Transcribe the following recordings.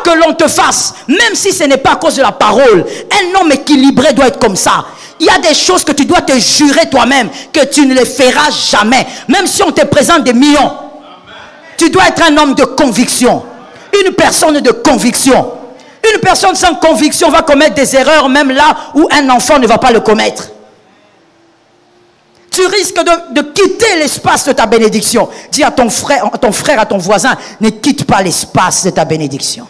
que l'on te fasse, même si ce n'est pas à cause de la parole, un homme équilibré doit être comme ça. Il y a des choses que tu dois te jurer toi-même que tu ne les feras jamais. Même si on te présente des millions. Tu dois être un homme de conviction. Une personne de conviction. Une personne sans conviction va commettre des erreurs même là où un enfant ne va pas le commettre. Tu risques de quitter l'espace de ta bénédiction. Dis à ton frère, à ton voisin, ne quitte pas l'espace de ta bénédiction.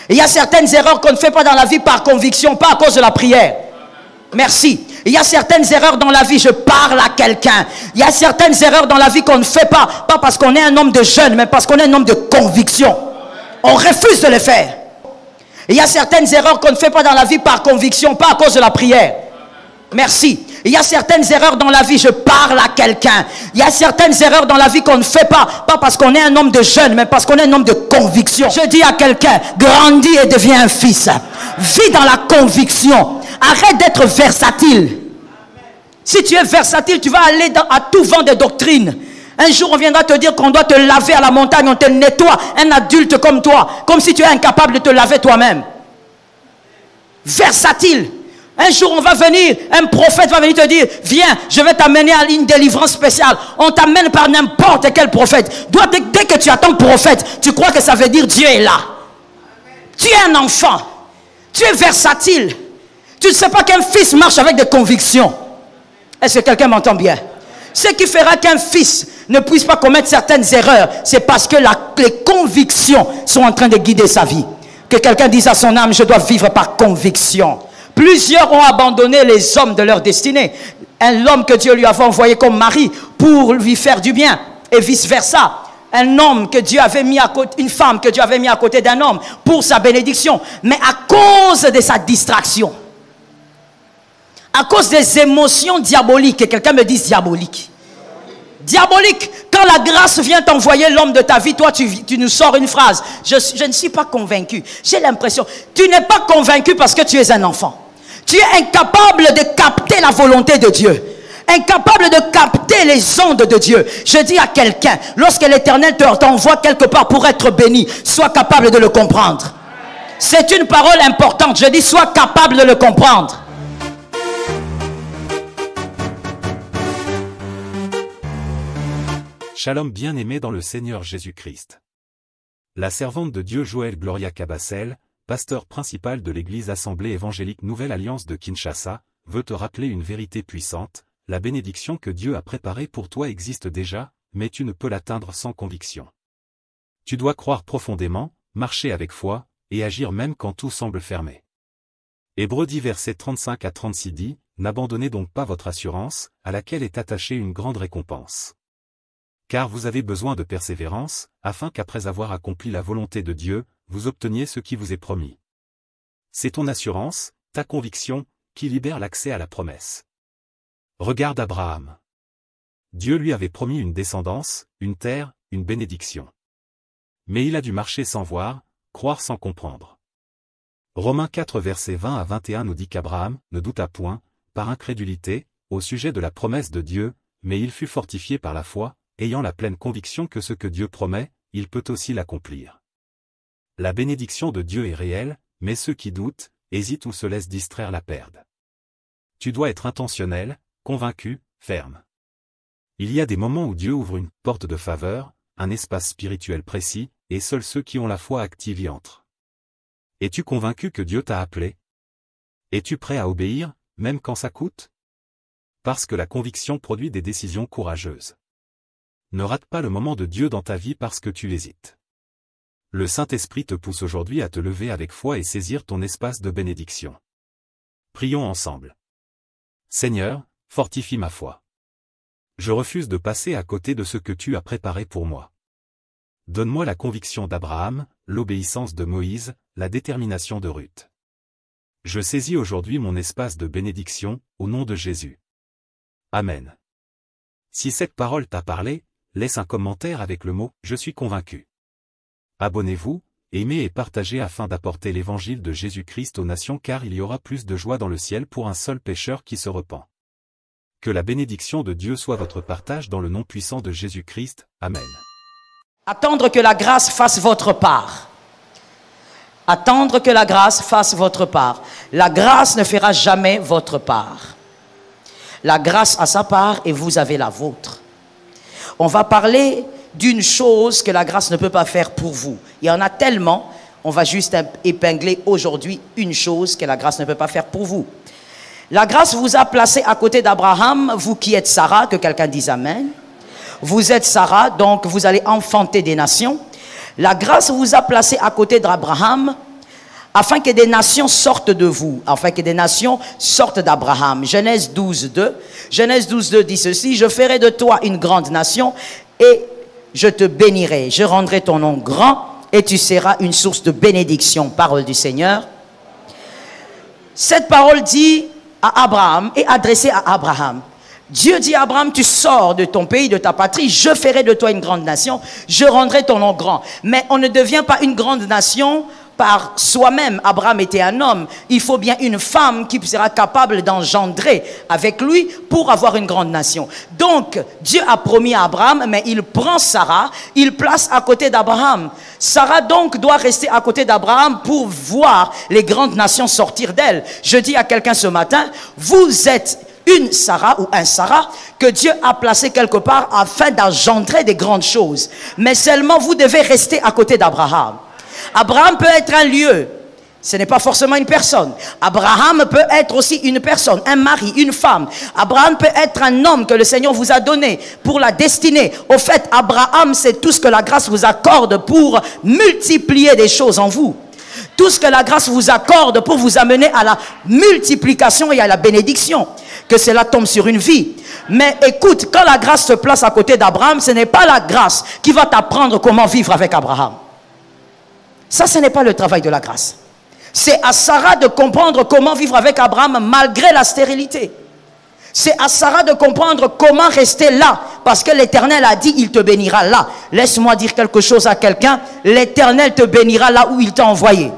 Il y a certaines erreurs qu'on ne fait pas dans la vie par conviction, pas à cause de la prière. Merci. Il y a certaines erreurs dans la vie, je parle à quelqu'un. Il y a certaines erreurs dans la vie qu'on ne fait pas parce qu'on est un homme de jeûne, mais parce qu'on est un homme de conviction. On refuse de les faire. Il y a certaines erreurs qu'on ne fait pas dans la vie par conviction, pas à cause de la prière. Merci. Il y a certaines erreurs dans la vie, je parle à quelqu'un. Il y a certaines erreurs dans la vie qu'on ne fait pas parce qu'on est un homme de jeûne, mais parce qu'on est un homme de conviction. Je dis à quelqu'un, grandis et deviens un fils. Vis dans la conviction. Arrête d'être versatile. Si tu es versatile, tu vas aller à tout vent des doctrines. Un jour, on viendra te dire qu'on doit te laver à la montagne, on te nettoie. Un adulte comme toi, comme si tu es incapable de te laver toi-même. Versatile. Un jour, on va venir, un prophète va venir te dire, viens, je vais t'amener à une délivrance spéciale. On t'amène par n'importe quel prophète. Dès que tu attends prophète, tu crois que ça veut dire Dieu est là. Tu es un enfant. Tu es versatile. Tu ne sais pas qu'un fils marche avec des convictions. Est-ce que quelqu'un m'entend bien? Ce qui fera qu'un fils ne puisse pas commettre certaines erreurs, c'est parce que les convictions sont en train de guider sa vie. Que quelqu'un dise à son âme, je dois vivre par conviction. Plusieurs ont abandonné les hommes de leur destinée. L'homme que Dieu lui avait envoyé comme mari pour lui faire du bien et vice versa. Un homme que Dieu avait mis à côté, une femme que Dieu avait mis à côté d'un homme pour sa bénédiction. Mais à cause de sa distraction, à cause des émotions diaboliques, et quelqu'un me dise diabolique. Diabolique, quand la grâce vient t'envoyer l'homme de ta vie, toi tu nous sors une phrase. Je ne suis pas convaincu. J'ai l'impression. Tu n'es pas convaincu parce que tu es un enfant. Tu es incapable de capter la volonté de Dieu. Incapable de capter les ondes de Dieu. Je dis à quelqu'un, lorsque l'Éternel t'envoie quelque part pour être béni, sois capable de le comprendre. C'est une parole importante. Je dis, sois capable de le comprendre. Shalom bien-aimé dans le Seigneur Jésus-Christ. La servante de Dieu Joël Gloria Cabassel, pasteur principal de l'église Assemblée évangélique Nouvelle Alliance de Kinshasa, veut te rappeler une vérité puissante, la bénédiction que Dieu a préparée pour toi existe déjà, mais tu ne peux l'atteindre sans conviction. Tu dois croire profondément, marcher avec foi, et agir même quand tout semble fermé. Hébreux 10 versets 35 à 36 dit, n'abandonnez donc pas votre assurance, à laquelle est attachée une grande récompense. Car vous avez besoin de persévérance, afin qu'après avoir accompli la volonté de Dieu, vous obteniez ce qui vous est promis. C'est ton assurance, ta conviction, qui libère l'accès à la promesse. Regarde Abraham. Dieu lui avait promis une descendance, une terre, une bénédiction. Mais il a dû marcher sans voir, croire sans comprendre. Romains 4 versets 20 à 21 nous dit qu'Abraham ne douta point, par incrédulité, au sujet de la promesse de Dieu, mais il fut fortifié par la foi, ayant la pleine conviction que ce que Dieu promet, il peut aussi l'accomplir. La bénédiction de Dieu est réelle, mais ceux qui doutent, hésitent ou se laissent distraire la perdent. Tu dois être intentionnel, convaincu, ferme. Il y a des moments où Dieu ouvre une porte de faveur, un espace spirituel précis, et seuls ceux qui ont la foi active y entrent. Es-tu convaincu que Dieu t'a appelé? Es-tu prêt à obéir, même quand ça coûte? Parce que la conviction produit des décisions courageuses. Ne rate pas le moment de Dieu dans ta vie parce que tu hésites. Le Saint-Esprit te pousse aujourd'hui à te lever avec foi et saisir ton espace de bénédiction. Prions ensemble. Seigneur, fortifie ma foi. Je refuse de passer à côté de ce que tu as préparé pour moi. Donne-moi la conviction d'Abraham, l'obéissance de Moïse, la détermination de Ruth. Je saisis aujourd'hui mon espace de bénédiction, au nom de Jésus. Amen. Si cette parole t'a parlé, laisse un commentaire avec le mot « Je suis convaincu ». Abonnez-vous, aimez et partagez afin d'apporter l'évangile de Jésus-Christ aux nations car il y aura plus de joie dans le ciel pour un seul pécheur qui se repent. Que la bénédiction de Dieu soit votre partage dans le nom puissant de Jésus-Christ. Amen. Attendre que la grâce fasse votre part. Attendre que la grâce fasse votre part. La grâce ne fera jamais votre part. La grâce a sa part et vous avez la vôtre. On va parler d'une chose que la grâce ne peut pas faire pour vous. Il y en a tellement, on va juste épingler aujourd'hui une chose que la grâce ne peut pas faire pour vous. La grâce vous a placé à côté d'Abraham, vous qui êtes Sarah, que quelqu'un dise Amen. Vous êtes Sarah, donc vous allez enfanter des nations. La grâce vous a placé à côté d'Abraham, afin que des nations sortent de vous, afin que des nations sortent d'Abraham. Genèse 12, 2. Genèse 12, 2 dit ceci: je ferai de toi une grande nation et je te bénirai. Je rendrai ton nom grand et tu seras une source de bénédiction. Parole du Seigneur. Cette parole dit à Abraham et adressée à Abraham. Dieu dit à Abraham, tu sors de ton pays, de ta patrie, je ferai de toi une grande nation, je rendrai ton nom grand. Mais on ne devient pas une grande nation par soi-même. Abraham était un homme. Il faut bien une femme qui sera capable d'engendrer avec lui pour avoir une grande nation. Donc, Dieu a promis à Abraham, mais il prend Sarah, il place à côté d'Abraham. Sarah donc doit rester à côté d'Abraham pour voir les grandes nations sortir d'elle. Je dis à quelqu'un ce matin, vous êtes une Sarah ou un Sarah que Dieu a placé quelque part afin d'engendrer des grandes choses. Mais seulement vous devez rester à côté d'Abraham. Abraham peut être un lieu, ce n'est pas forcément une personne. Abraham peut être aussi une personne, un mari, une femme. Abraham peut être un homme que le Seigneur vous a donné pour la destinée. Au fait, Abraham, c'est tout ce que la grâce vous accorde pour multiplier des choses en vous. Tout ce que la grâce vous accorde pour vous amener à la multiplication et à la bénédiction. Que cela tombe sur une vie. Mais écoute, quand la grâce se place à côté d'Abraham, ce n'est pas la grâce qui va t'apprendre comment vivre avec Abraham. Ça, ce n'est pas le travail de la grâce. C'est à Sarah de comprendre comment vivre avec Abraham malgré la stérilité. C'est à Sarah de comprendre comment rester là. Parce que l'Éternel a dit, il te bénira là. Laisse-moi dire quelque chose à quelqu'un. L'Éternel te bénira là où il t'a envoyé.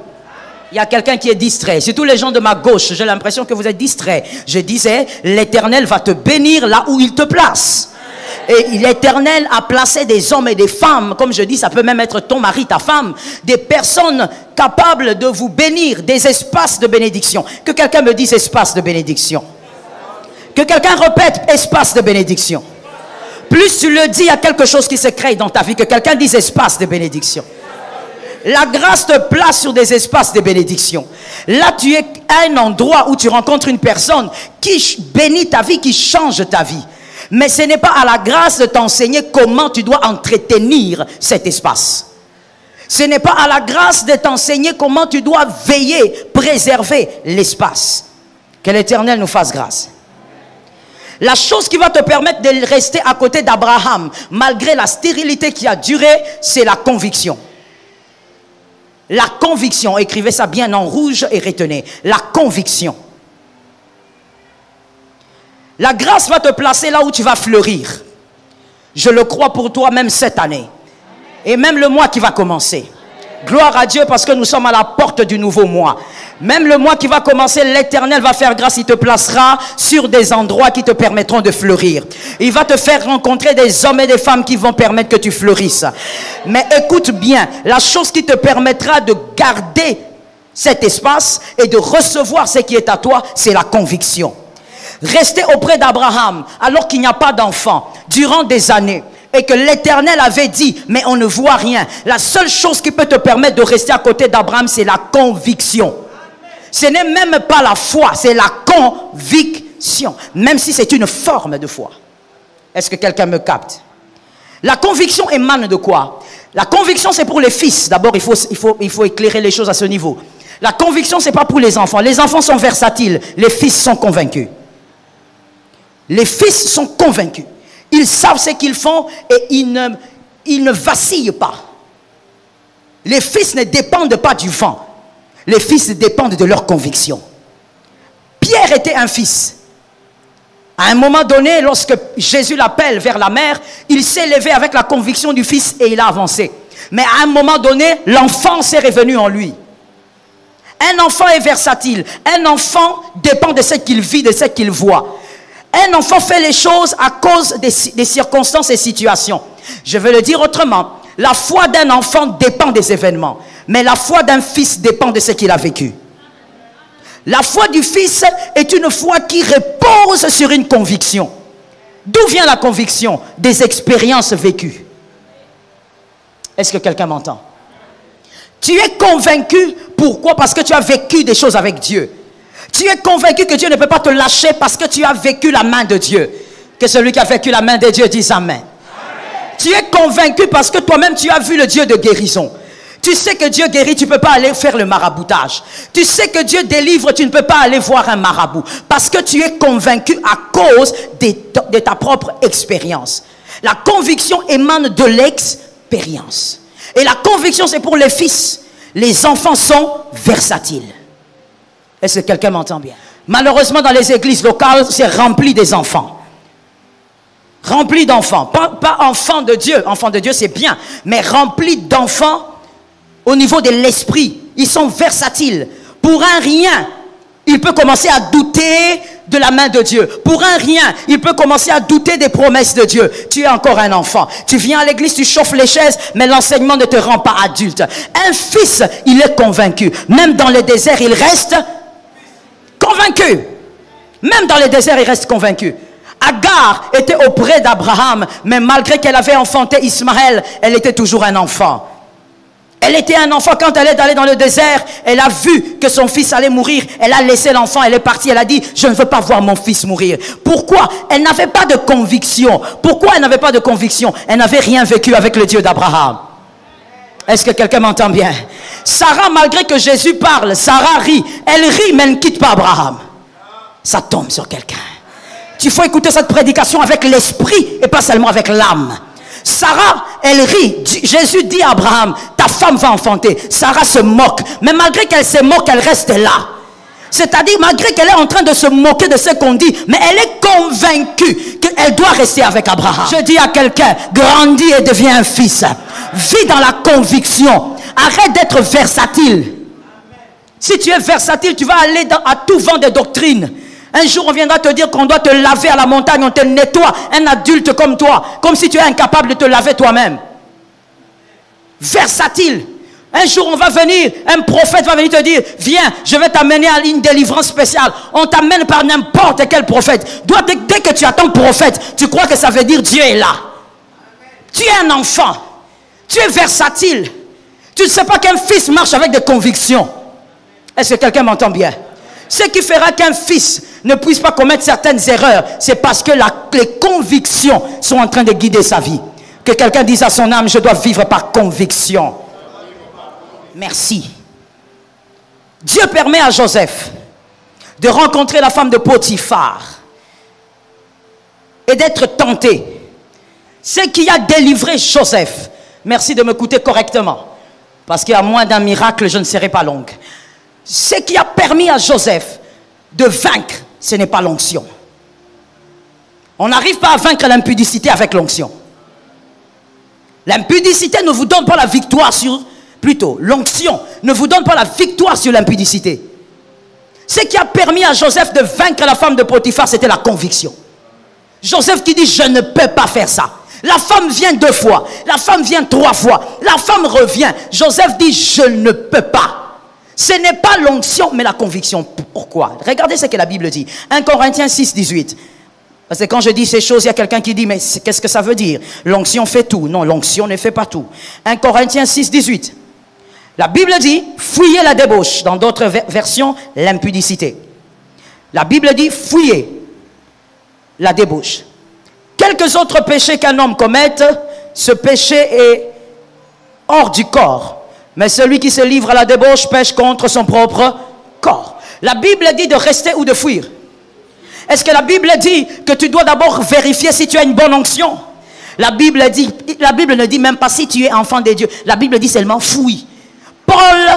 Il y a quelqu'un qui est distrait. Surtout les gens de ma gauche, j'ai l'impression que vous êtes distraits. Je disais, l'Éternel va te bénir là où il te place. Et l'Éternel a placé des hommes et des femmes, comme je dis, ça peut même être ton mari, ta femme, des personnes capables de vous bénir, des espaces de bénédiction. Que quelqu'un me dise espace de bénédiction. Que quelqu'un répète espace de bénédiction. Plus tu le dis, il y a quelque chose qui se crée dans ta vie. Que quelqu'un dise espace de bénédiction. La grâce te place sur des espaces de bénédiction. Là, tu es à un endroit où tu rencontres une personne qui bénit ta vie, qui change ta vie. Mais ce n'est pas à la grâce de t'enseigner comment tu dois entretenir cet espace. Ce n'est pas à la grâce de t'enseigner comment tu dois veiller, préserver l'espace. Que l'Éternel nous fasse grâce. La chose qui va te permettre de rester à côté d'Abraham, malgré la stérilité qui a duré, c'est la conviction. La conviction, écrivez ça bien en rouge et retenez. La conviction. La grâce va te placer là où tu vas fleurir. Je le crois pour toi même cette année. Et même le mois qui va commencer. Gloire à Dieu parce que nous sommes à la porte du nouveau mois. Même le mois qui va commencer, l'Éternel va faire grâce. Il te placera sur des endroits qui te permettront de fleurir. Il va te faire rencontrer des hommes et des femmes qui vont permettre que tu fleurisses. Mais écoute bien, la chose qui te permettra de garder cet espace et de recevoir ce qui est à toi, c'est la conviction. Rester auprès d'Abraham alors qu'il n'y a pas d'enfant durant des années. Et que l'Éternel avait dit, mais on ne voit rien. La seule chose qui peut te permettre de rester à côté d'Abraham, c'est la conviction. Ce n'est même pas la foi, c'est la conviction. Même si c'est une forme de foi. Est-ce que quelqu'un me capte? La conviction émane de quoi? La conviction, c'est pour les fils. D'abord, il faut éclairer les choses à ce niveau. La conviction, ce n'est pas pour les enfants. Les enfants sont versatiles. Les fils sont convaincus. Les fils sont convaincus. Ils savent ce qu'ils font et ils ne vacillent pas. Les fils ne dépendent pas du vent. Les fils dépendent de leur conviction. Pierre était un fils. À un moment donné, lorsque Jésus l'appelle vers la mer, il s'est levé avec la conviction du fils et il a avancé. Mais à un moment donné, l'enfance est revenue en lui. Un enfant est versatile. Un enfant dépend de ce qu'il vit, de ce qu'il voit. Un enfant fait les choses à cause des circonstances et situations. Je vais le dire autrement. La foi d'un enfant dépend des événements. Mais la foi d'un fils dépend de ce qu'il a vécu. La foi du fils est une foi qui repose sur une conviction. D'où vient la conviction? Des expériences vécues. Est-ce que quelqu'un m'entend? Tu es convaincu, pourquoi? Parce que tu as vécu des choses avec Dieu. Tu es convaincu que Dieu ne peut pas te lâcher parce que tu as vécu la main de Dieu. Que celui qui a vécu la main de Dieu dise Amen. Tu es convaincu parce que toi-même tu as vu le Dieu de guérison. Tu sais que Dieu guérit, tu ne peux pas aller faire le maraboutage. Tu sais que Dieu délivre, tu ne peux pas aller voir un marabout. Parce que tu es convaincu à cause de ta propre expérience. La conviction émane de l'expérience. Et la conviction, c'est pour les fils. Les enfants sont versatiles. Est-ce que quelqu'un m'entend bien? Malheureusement, dans les églises locales, c'est rempli des enfants. Rempli d'enfants. Pas enfants de Dieu. Enfants de Dieu, c'est bien. Mais rempli d'enfants au niveau de l'esprit. Ils sont versatiles. Pour un rien, il peut commencer à douter de la main de Dieu. Pour un rien, il peut commencer à douter des promesses de Dieu. Tu es encore un enfant. Tu viens à l'église, tu chauffes les chaises, mais l'enseignement ne te rend pas adulte. Un fils, il est convaincu. Même dans le désert, il reste convaincu. Même dans le désert, il reste convaincu. Agar était auprès d'Abraham, mais malgré qu'elle avait enfanté Ismaël, elle était toujours un enfant. Elle était un enfant quand elle est allée dans le désert. Elle a vu que son fils allait mourir. Elle a laissé l'enfant, elle est partie. Elle a dit, je ne veux pas voir mon fils mourir. Pourquoi? Elle n'avait pas de conviction. Pourquoi elle n'avait pas de conviction? Elle n'avait rien vécu avec le Dieu d'Abraham. Est-ce que quelqu'un m'entend bien? Sarah, malgré que Jésus parle, Sarah rit. Elle rit, mais elle ne quitte pas Abraham. Ça tombe sur quelqu'un. Il faut écouter cette prédication avec l'esprit et pas seulement avec l'âme. Sarah, elle rit. Jésus dit à Abraham, ta femme va enfanter. Sarah se moque. Mais malgré qu'elle se moque, elle reste là. C'est-à-dire, malgré qu'elle est en train de se moquer de ce qu'on dit, mais elle est convaincue qu'elle doit rester avec Abraham. Je dis à quelqu'un, grandis et deviens un fils. Vis dans la conviction. Arrête d'être versatile. Si tu es versatile, tu vas aller à tout vent de doctrine. Un jour, on viendra te dire qu'on doit te laver à la montagne, on te nettoie. Un adulte comme toi, comme si tu es incapable de te laver toi-même. Versatile. Un jour, on va venir, un prophète va venir te dire, viens, je vais t'amener à une délivrance spéciale. On t'amène par n'importe quel prophète. Dès que tu attends prophète, tu crois que ça veut dire Dieu est là. Tu es un enfant. Tu es versatile. Tu ne sais pas qu'un fils marche avec des convictions. Est-ce que quelqu'un m'entend bien? Ce qui fera qu'un fils ne puisse pas commettre certaines erreurs, c'est parce que les convictions sont en train de guider sa vie. Que quelqu'un dise à son âme, je dois vivre par conviction. Merci. Dieu permet à Joseph de rencontrer la femme de Potiphar et d'être tenté. Ce qui a délivré Joseph, merci de m'écouter correctement, parce qu'il y a moins d'un miracle, je ne serai pas longue. Ce qui a permis à Joseph de vaincre, ce n'est pas l'onction. On n'arrive pas à vaincre l'impudicité avec l'onction. L'impudicité ne vous donne pas la victoire sur... Plutôt, l'onction ne vous donne pas la victoire sur l'impudicité. Ce qui a permis à Joseph de vaincre la femme de Potiphar, c'était la conviction. Joseph qui dit, je ne peux pas faire ça. La femme vient 2 fois, la femme vient 3 fois, la femme revient. Joseph dit, je ne peux pas. Ce n'est pas l'onction, mais la conviction. Pourquoi? Regardez ce que la Bible dit. 1 Corinthiens 6, 18. Parce que quand je dis ces choses, il y a quelqu'un qui dit, mais qu'est-ce que ça veut dire? L'onction fait tout. Non, l'onction ne fait pas tout. 1 Corinthiens 6, 18. La Bible dit, fuyez la débauche. Dans d'autres versions, l'impudicité. La Bible dit, fuyez la débauche. Quelques autres péchés qu'un homme commette, ce péché est hors du corps. Mais celui qui se livre à la débauche pêche contre son propre corps. La Bible dit de rester ou de fuir. Est-ce que la Bible dit que tu dois d'abord vérifier si tu as une bonne onction? La Bible ne dit même pas si tu es enfant de Dieu. La Bible dit seulement fuis. Paul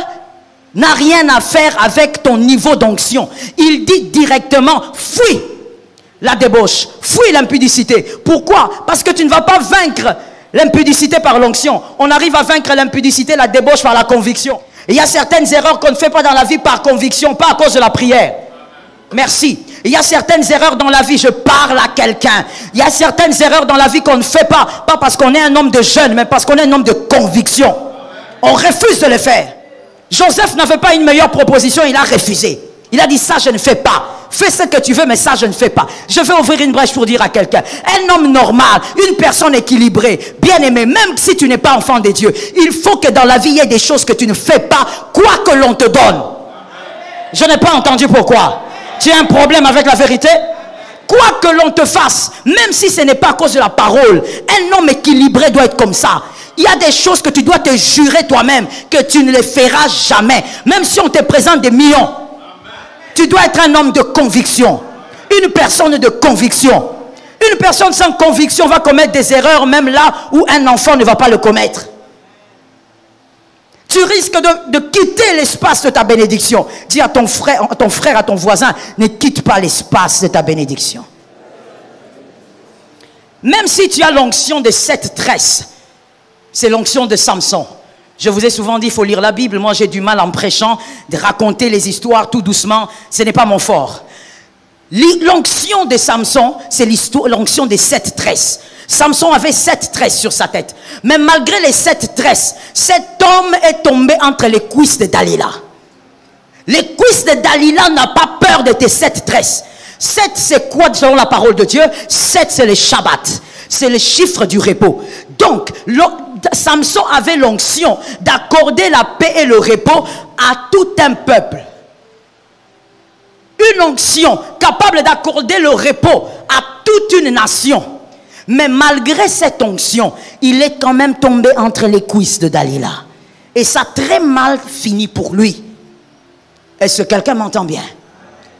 n'a rien à faire avec ton niveau d'onction. Il dit directement fuis la débauche, fuis l'impudicité. Pourquoi? Parce que tu ne vas pas vaincre l'impudicité par l'onction. On arrive à vaincre l'impudicité, la débauche par la conviction. Et il y a certaines erreurs qu'on ne fait pas dans la vie par conviction, pas à cause de la prière. Merci. Il y a certaines erreurs dans la vie, je parle à quelqu'un. Il y a certaines erreurs dans la vie qu'on ne fait pas parce qu'on est un homme de jeûne, mais parce qu'on est un homme de conviction. On refuse de les faire. Joseph n'avait pas une meilleure proposition, il a refusé. Il a dit ça je ne fais pas. Fais ce que tu veux mais ça je ne fais pas. Je vais ouvrir une brèche pour dire à quelqu'un, un homme normal, une personne équilibrée, bien aimée, même si tu n'es pas enfant de Dieu, il faut que dans la vie il y ait des choses que tu ne fais pas, quoi que l'on te donne. Je n'ai pas entendu pourquoi. Tu as un problème avec la vérité? Quoi que l'on te fasse, même si ce n'est pas à cause de la parole, un homme équilibré doit être comme ça. Il y a des choses que tu dois te jurer toi-même que tu ne les feras jamais. Même si on te présente des millions. Tu dois être un homme de conviction. Une personne de conviction. Une personne sans conviction va commettre des erreurs même là où un enfant ne va pas le commettre. Tu risques de quitter l'espace de ta bénédiction. Dis à ton frère, à ton voisin, ne quitte pas l'espace de ta bénédiction. Même si tu as l'onction de 7 tresses, c'est l'onction de Samson. Je vous ai souvent dit, il faut lire la Bible. Moi, j'ai du mal en prêchant de raconter les histoires tout doucement. Ce n'est pas mon fort. L'onction de Samson, c'est l'onction des 7 tresses. Samson avait 7 tresses sur sa tête. Mais malgré les 7 tresses, cet homme est tombé entre les cuisses de Dalila. Les cuisses de Dalila n'ont pas peur de tes 7 tresses. 7, c'est quoi selon la parole de Dieu? 7, c'est le Shabbat. C'est le chiffre du repos. Donc, Samson avait l'onction d'accorder la paix et le repos à tout un peuple. Une onction capable d'accorder le repos à toute une nation. Mais malgré cette onction, il est quand même tombé entre les cuisses de Dalila. Et ça a très mal fini pour lui. Est-ce que quelqu'un m'entend bien?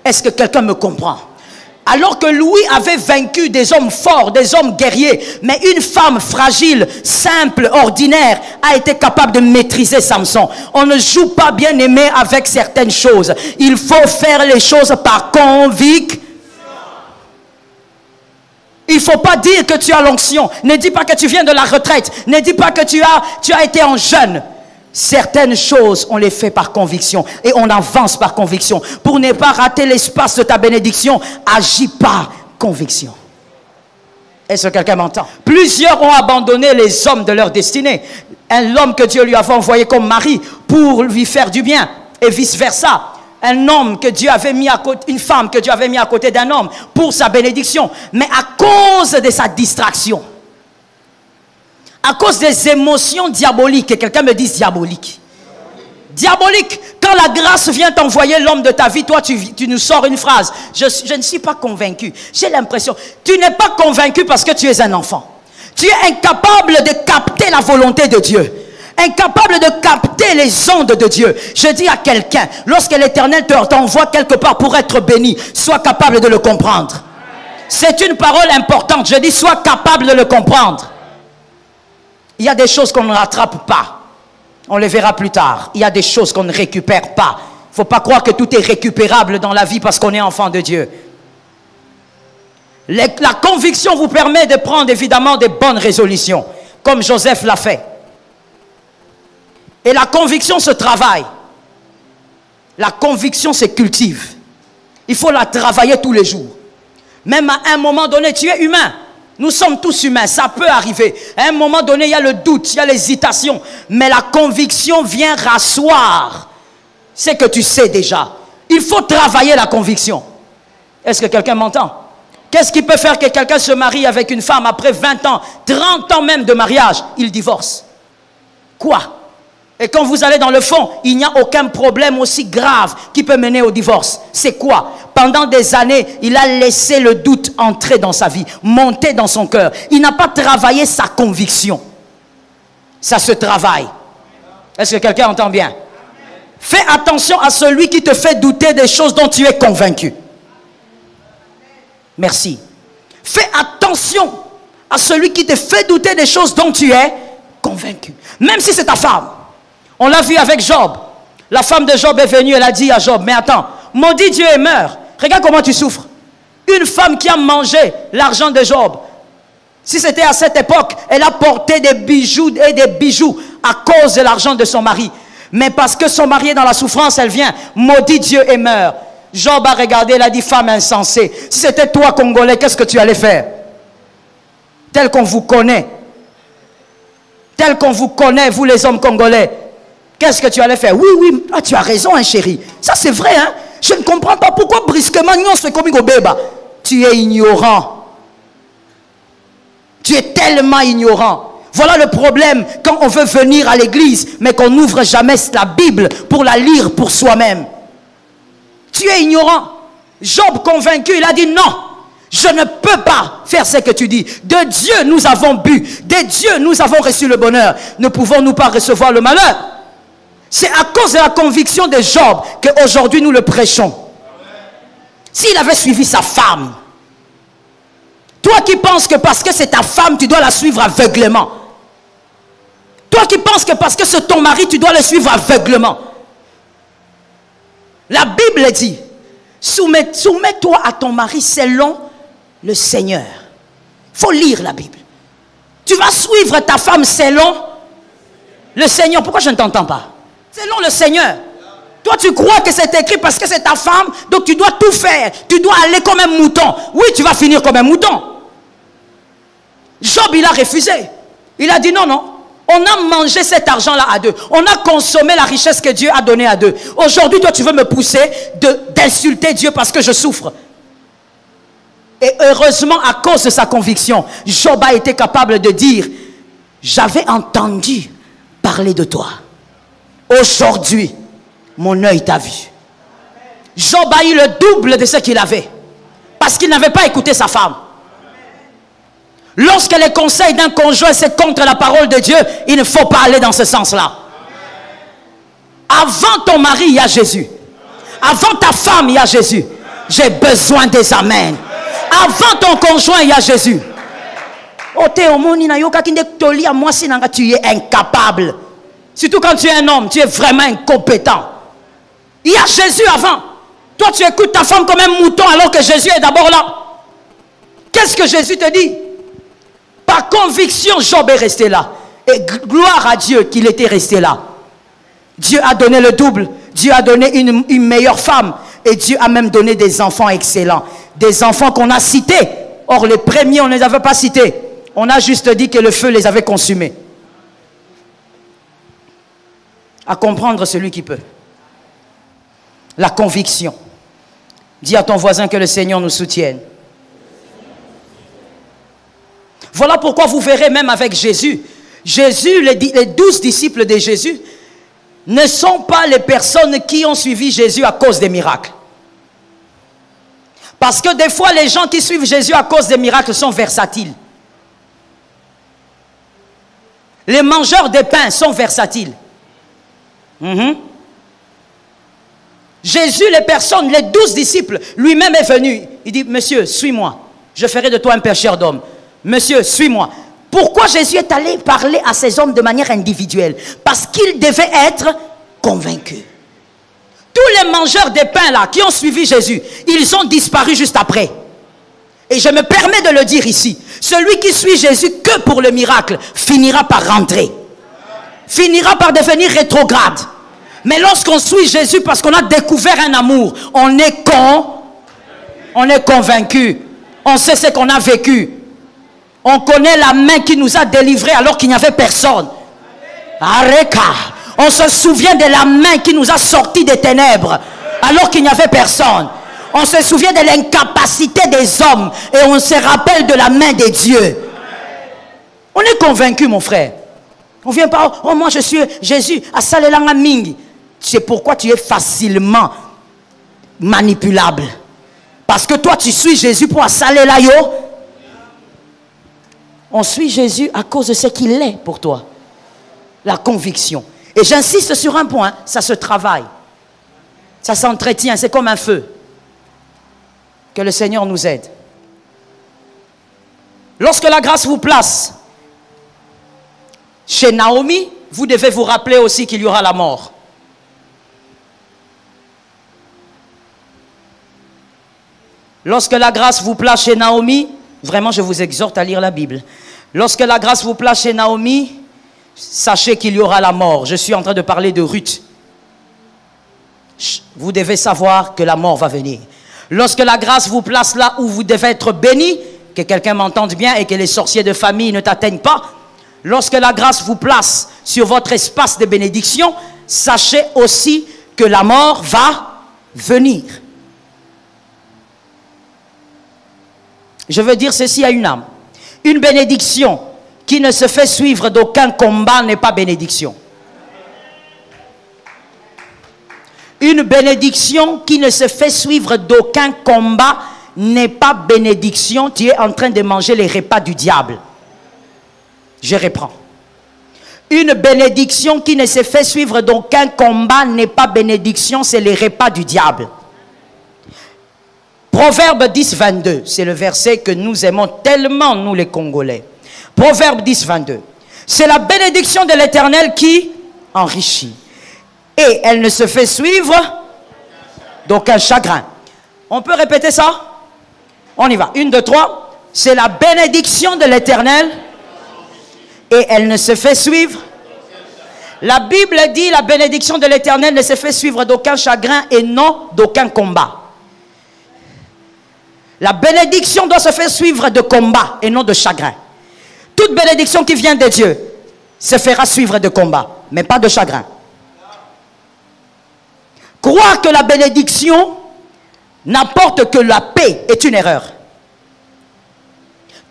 Est-ce que quelqu'un me comprend? Alors que Louis avait vaincu des hommes forts, des hommes guerriers, mais une femme fragile, simple, ordinaire, a été capable de maîtriser Samson. On ne joue pas bien aimé avec certaines choses. Il faut faire les choses par conviction. Il ne faut pas dire que tu as l'onction. Ne dis pas que tu viens de la retraite. Ne dis pas que tu as été en jeûne. Certaines choses, on les fait par conviction. Et on avance par conviction. Pour ne pas rater l'espace de ta bénédiction, agis par conviction. Est-ce que quelqu'un m'entend? Plusieurs ont abandonné les hommes de leur destinée. L'homme que Dieu lui avait envoyé comme mari pour lui faire du bien. Et vice versa. Un homme que Dieu avait mis à côté, une femme que Dieu avait mis à côté d'un homme pour sa bénédiction. Mais à cause de sa distraction, à cause des émotions diaboliques, et quelqu'un me dit diabolique. Diabolique, quand la grâce vient t'envoyer l'homme de ta vie, toi tu nous sors une phrase. Je ne suis pas convaincu. J'ai l'impression, tu n'es pas convaincu parce que tu es un enfant. Tu es incapable de capter la volonté de Dieu. Incapable de capter les ondes de Dieu. Je dis à quelqu'un, lorsque l'Éternel t'envoie quelque part pour être béni, sois capable de le comprendre. C'est une parole importante. Je dis, sois capable de le comprendre. Il y a des choses qu'on ne rattrape pas. On les verra plus tard. Il y a des choses qu'on ne récupère pas. Il ne faut pas croire que tout est récupérable dans la vie parce qu'on est enfant de Dieu. La conviction vous permet de prendre évidemment des bonnes résolutions, comme Joseph l'a fait. Et la conviction se travaille. La conviction se cultive. Il faut la travailler tous les jours. Même à un moment donné, tu es humain. Nous sommes tous humains, ça peut arriver. À un moment donné, il y a le doute, il y a l'hésitation. Mais la conviction vient rasseoir ce que tu sais déjà. Il faut travailler la conviction. Est-ce que quelqu'un m'entend? Qu'est-ce qui peut faire que quelqu'un se marie avec une femme après 20 ans, 30 ans même de mariage? Il divorce. Quoi? Et quand vous allez dans le fond, il n'y a aucun problème aussi grave qui peut mener au divorce. C'est quoi? Pendant des années, il a laissé le doute entrer dans sa vie, monter dans son cœur. Il n'a pas travaillé sa conviction. Ça se travaille. Est-ce que quelqu'un entend bien? Fais attention à celui qui te fait douter des choses dont tu es convaincu. Merci. Fais attention à celui qui te fait douter des choses dont tu es convaincu. Même si c'est ta femme. On l'a vu avec Job. La femme de Job est venue, elle a dit à Job, mais attends, maudit Dieu et meurs. Regarde comment tu souffres. Une femme qui a mangé l'argent de Job. Si c'était à cette époque, elle a porté des bijoux et des bijoux à cause de l'argent de son mari. Mais parce que son mari est dans la souffrance, elle vient, maudit Dieu et meurt. Job a regardé, elle a dit, femme insensée. Si c'était toi, Congolais, qu'est-ce que tu allais faire? Tel qu'on vous connaît. Tel qu'on vous connaît, vous les hommes congolais. qu'est-ce que tu allais faire? Oui, oui, ah, tu as raison, hein, chérie. Ça, c'est vrai, hein. Je ne comprends pas pourquoi brusquement, nous, on se commis au béba. Tu es ignorant. Tu es tellement ignorant. Voilà le problème quand on veut venir à l'église, mais qu'on n'ouvre jamais la Bible pour la lire pour soi-même. Tu es ignorant. Job convaincu, il a dit non. Je ne peux pas faire ce que tu dis. De Dieu nous avons bu. De Dieu nous avons reçu le bonheur. Ne pouvons-nous pas recevoir le malheur? C'est à cause de la conviction de Job qu'aujourd'hui nous le prêchons. S'il avait suivi sa femme, toi qui penses que parce que c'est ta femme, tu dois la suivre aveuglément. Toi qui penses que parce que c'est ton mari, tu dois le suivre aveuglément. La Bible dit, soumets-toi à ton mari selon le Seigneur. Il faut lire la Bible. Tu vas suivre ta femme selon le Seigneur. Pourquoi je ne t'entends pas? Selon le Seigneur. Toi, tu crois que c'est écrit parce que c'est ta femme, donc tu dois tout faire. Tu dois aller comme un mouton. Oui, tu vas finir comme un mouton. Job, il a refusé. Il a dit non, non. On a mangé cet argent-là à deux. On a consommé la richesse que Dieu a donnée à deux. Aujourd'hui, toi, tu veux me pousser d'insulter Dieu parce que je souffre. Et heureusement, à cause de sa conviction, Job a été capable de dire, j'avais entendu parler de toi. Aujourd'hui, mon œil t'a vu. Job a eu le double de ce qu'il avait. Parce qu'il n'avait pas écouté sa femme. Lorsque les conseils d'un conjoint c'est contre la parole de Dieu, il ne faut pas aller dans ce sens-là. Avant ton mari, il y a Jésus. Avant ta femme, il y a Jésus. J'ai besoin des amens. Avant ton conjoint, il y a Jésus. Tu es incapable. Surtout quand tu es un homme, tu es vraiment incompétent. Il y a Jésus avant. Toi, tu écoutes ta femme comme un mouton alors que Jésus est d'abord là. Qu'est-ce que Jésus te dit? Par conviction, Job est resté là. Et gloire à Dieu qu'il était resté là. Dieu a donné le double. Dieu a donné une meilleure femme. Et Dieu a même donné des enfants excellents. Des enfants qu'on a cités. Or, les premiers, on ne les avait pas cités. On a juste dit que le feu les avait consumés. À comprendre celui qui peut. La conviction. Dis à ton voisin que le Seigneur nous soutienne. Voilà pourquoi vous verrez même avec Jésus. Jésus, les 12 disciples de Jésus, ne sont pas les personnes qui ont suivi Jésus à cause des miracles. Parce que des fois, les gens qui suivent Jésus à cause des miracles sont versatiles. Les mangeurs de pain sont versatiles. Jésus, les personnes, les 12 disciples, lui-même est venu. Il dit, monsieur, suis-moi. Je ferai de toi un pêcheur d'hommes. Monsieur, suis-moi. Pourquoi Jésus est allé parler à ces hommes de manière individuelle? Parce qu'ils devaient être convaincus. Tous les mangeurs de pain là, qui ont suivi Jésus, ils ont disparu juste après. Et je me permets de le dire ici. Celui qui suit Jésus que pour le miracle, finira par rentrer. Finira par devenir rétrograde. Mais lorsqu'on suit Jésus parce qu'on a découvert un amour, on est convaincu. On sait ce qu'on a vécu. On connaît la main qui nous a délivrés alors qu'il n'y avait personne. Areka. On se souvient de la main qui nous a sortis des ténèbres alors qu'il n'y avait personne. On se souvient de l'incapacité des hommes et on se rappelle de la main de Dieu. On est convaincu, mon frère. On ne vient pas, oh moi je suis Jésus, à Salelanga Mingi. C'est pourquoi tu es facilement manipulable. Parce que toi tu suis Jésus pour Salela yo. On suit Jésus à cause de ce qu'il est pour toi. La conviction. Et j'insiste sur un point, ça se travaille. Ça s'entretient, c'est comme un feu. Que le Seigneur nous aide. Lorsque la grâce vous place chez Naomi, vous devez vous rappeler aussi qu'il y aura la mort. Lorsque la grâce vous place chez Naomi, vraiment je vous exhorte à lire la Bible. Lorsque la grâce vous place chez Naomi, sachez qu'il y aura la mort. Je suis en train de parler de Ruth. Vous devez savoir que la mort va venir. Lorsque la grâce vous place là où vous devez être béni, que quelqu'un m'entende bien et que les sorciers de famille ne t'atteignent pas, lorsque la grâce vous place sur votre espace de bénédiction, sachez aussi que la mort va venir. Je veux dire ceci à une âme. Une bénédiction qui ne se fait suivre d'aucun combat n'est pas bénédiction. Une bénédiction qui ne se fait suivre d'aucun combat n'est pas bénédiction. Tu es en train de manger les repas du diable. Je reprends. Une bénédiction qui ne se fait suivre d'aucun combat n'est pas bénédiction, c'est les repas du diable. Proverbe 10, 22, c'est le verset que nous aimons tellement, nous les Congolais. Proverbe 10, 22. C'est la bénédiction de l'Éternel qui enrichit. Et elle ne se fait suivre d'aucun chagrin. On peut répéter ça? On y va. 1, 2, 3. C'est la bénédiction de l'Éternel et elle ne se fait suivre. La Bible dit la bénédiction de l'Éternel ne se fait suivre d'aucun chagrin et non d'aucun combat. La bénédiction doit se faire suivre de combat et non de chagrin. Toute bénédiction qui vient de Dieu se fera suivre de combat, mais pas de chagrin. Croire que la bénédiction n'apporte que la paix est une erreur.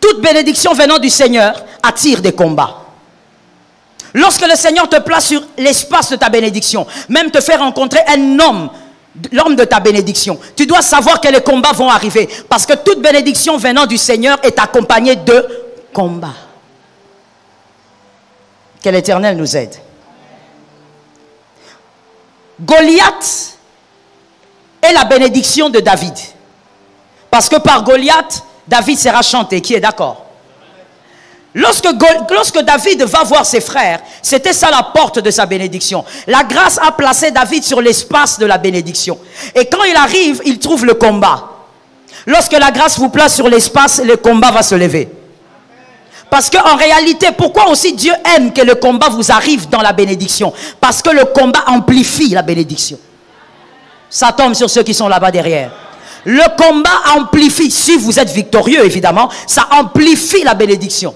Toute bénédiction venant du Seigneur attire des combats. Lorsque le Seigneur te place sur l'espace de ta bénédiction, même te fait rencontrer un homme, l'homme de ta bénédiction, tu dois savoir que les combats vont arriver. Parce que toute bénédiction venant du Seigneur est accompagnée de combats. Que l'Éternel nous aide. Goliath est la bénédiction de David. Parce que par Goliath, David sera chanté. Qui est d'accord? Lorsque David va voir ses frères, c'était ça la porte de sa bénédiction. La grâce a placé David sur l'espace de la bénédiction. Et quand il arrive, il trouve le combat. Lorsque la grâce vous place sur l'espace, le combat va se lever. Parce qu'en réalité, pourquoi aussi Dieu aime que le combat vous arrive dans la bénédiction? Parce que le combat amplifie la bénédiction. Ça tombe sur ceux qui sont là-bas derrière. Le combat amplifie, si vous êtes victorieux évidemment, ça amplifie la bénédiction.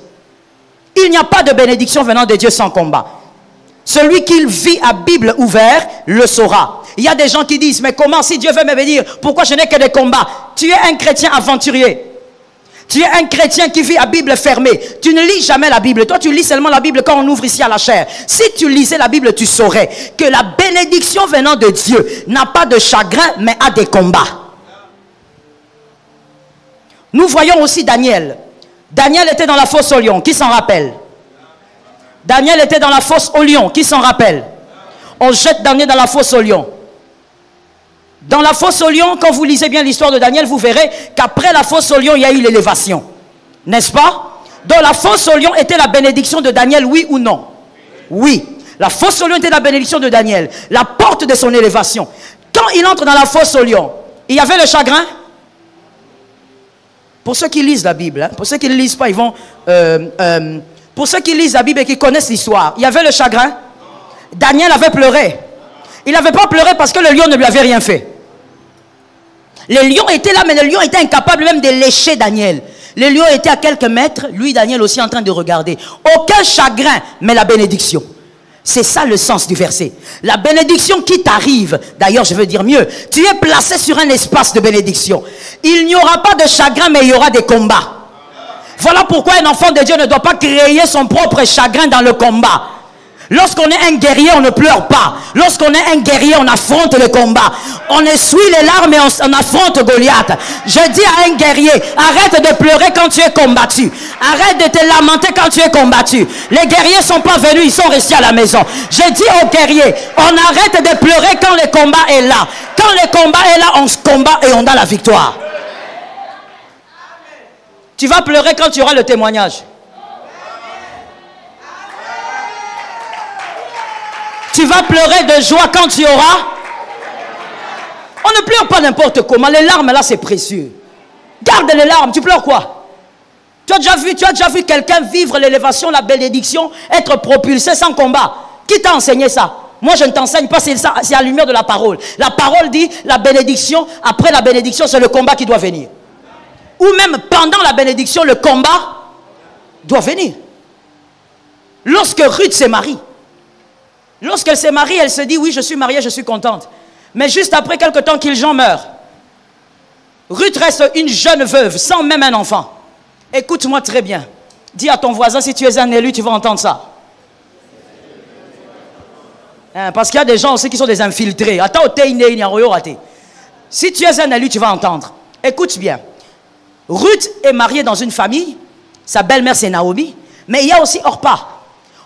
Il n'y a pas de bénédiction venant de Dieu sans combat. Celui qui vit à Bible ouverte le saura. Il y a des gens qui disent, mais comment si Dieu veut me bénir, pourquoi je n'ai que des combats? Tu es un chrétien aventurier. Tu es un chrétien qui vit à Bible fermée. Tu ne lis jamais la Bible. Toi, tu lis seulement la Bible quand on ouvre ici à la chair. Si tu lisais la Bible, tu saurais que la bénédiction venant de Dieu n'a pas de chagrin, mais a des combats. Nous voyons aussi Daniel. Daniel était dans la fosse au lion. Qui s'en rappelle? Daniel était dans la fosse au lion. Qui s'en rappelle? On jette Daniel dans la fosse au lion. Dans la fosse au lion, quand vous lisez bien l'histoire de Daniel, vous verrez qu'après la fosse au lion, il y a eu l'élévation. N'est-ce pas? Donc la fosse au lion était la bénédiction de Daniel, oui ou non? Oui. La fosse au lion était la bénédiction de Daniel. La porte de son élévation. Quand il entre dans la fosse au lion, il y avait le chagrin? Pour ceux qui lisent la Bible, hein, pour ceux qui ne lisent pas, ils vont... pour ceux qui lisent la Bible et qui connaissent l'histoire, il y avait le chagrin? Daniel avait pleuré. Il n'avait pas pleuré parce que le lion ne lui avait rien fait. Le lion était là, mais le lion était incapable même de lécher Daniel. Le lion était à quelques mètres, lui, Daniel aussi en train de regarder. Aucun chagrin, mais la bénédiction. C'est ça le sens du verset. La bénédiction qui t'arrive, d'ailleurs je veux dire mieux, tu es placé sur un espace de bénédiction. Il n'y aura pas de chagrin, mais il y aura des combats. Voilà pourquoi un enfant de Dieu ne doit pas créer son propre chagrin dans le combat. Lorsqu'on est un guerrier, on ne pleure pas. Lorsqu'on est un guerrier, on affronte le combat. On essuie les larmes et on affronte Goliath. Je dis à un guerrier, arrête de pleurer quand tu es combattu. Arrête de te lamenter quand tu es combattu. Les guerriers ne sont pas venus, ils sont restés à la maison. Je dis aux guerriers, on arrête de pleurer quand le combat est là. Quand le combat est là, on se combat et on a la victoire. Tu vas pleurer quand tu auras le témoignage. Tu vas pleurer de joie quand tu auras. On ne pleure pas n'importe comment. Les larmes là c'est précieux. Garde les larmes. Tu pleures quoi? Tu as déjà vu quelqu'un vivre l'élévation, la bénédiction, être propulsé sans combat? Qui t'a enseigné ça? Moi je ne t'enseigne pas, c'est à la lumière de la parole. La parole dit la bénédiction, après la bénédiction c'est le combat qui doit venir. Ou même pendant la bénédiction le combat doit venir. Lorsque Ruth se marie, Lorsqu'elle s'est mariée, elle se dit, oui, je suis mariée, je suis contente. Mais juste après quelque temps qu'Iljon meurt, Ruth reste une jeune veuve, sans même un enfant. Écoute-moi très bien. Dis à ton voisin, si tu es un élu, tu vas entendre ça. Hein, parce qu'il y a des gens aussi qui sont des infiltrés. Si tu es un élu, tu vas entendre. Écoute bien. Ruth est mariée dans une famille. Sa belle-mère, c'est Naomi. Mais il y a aussi Orpa.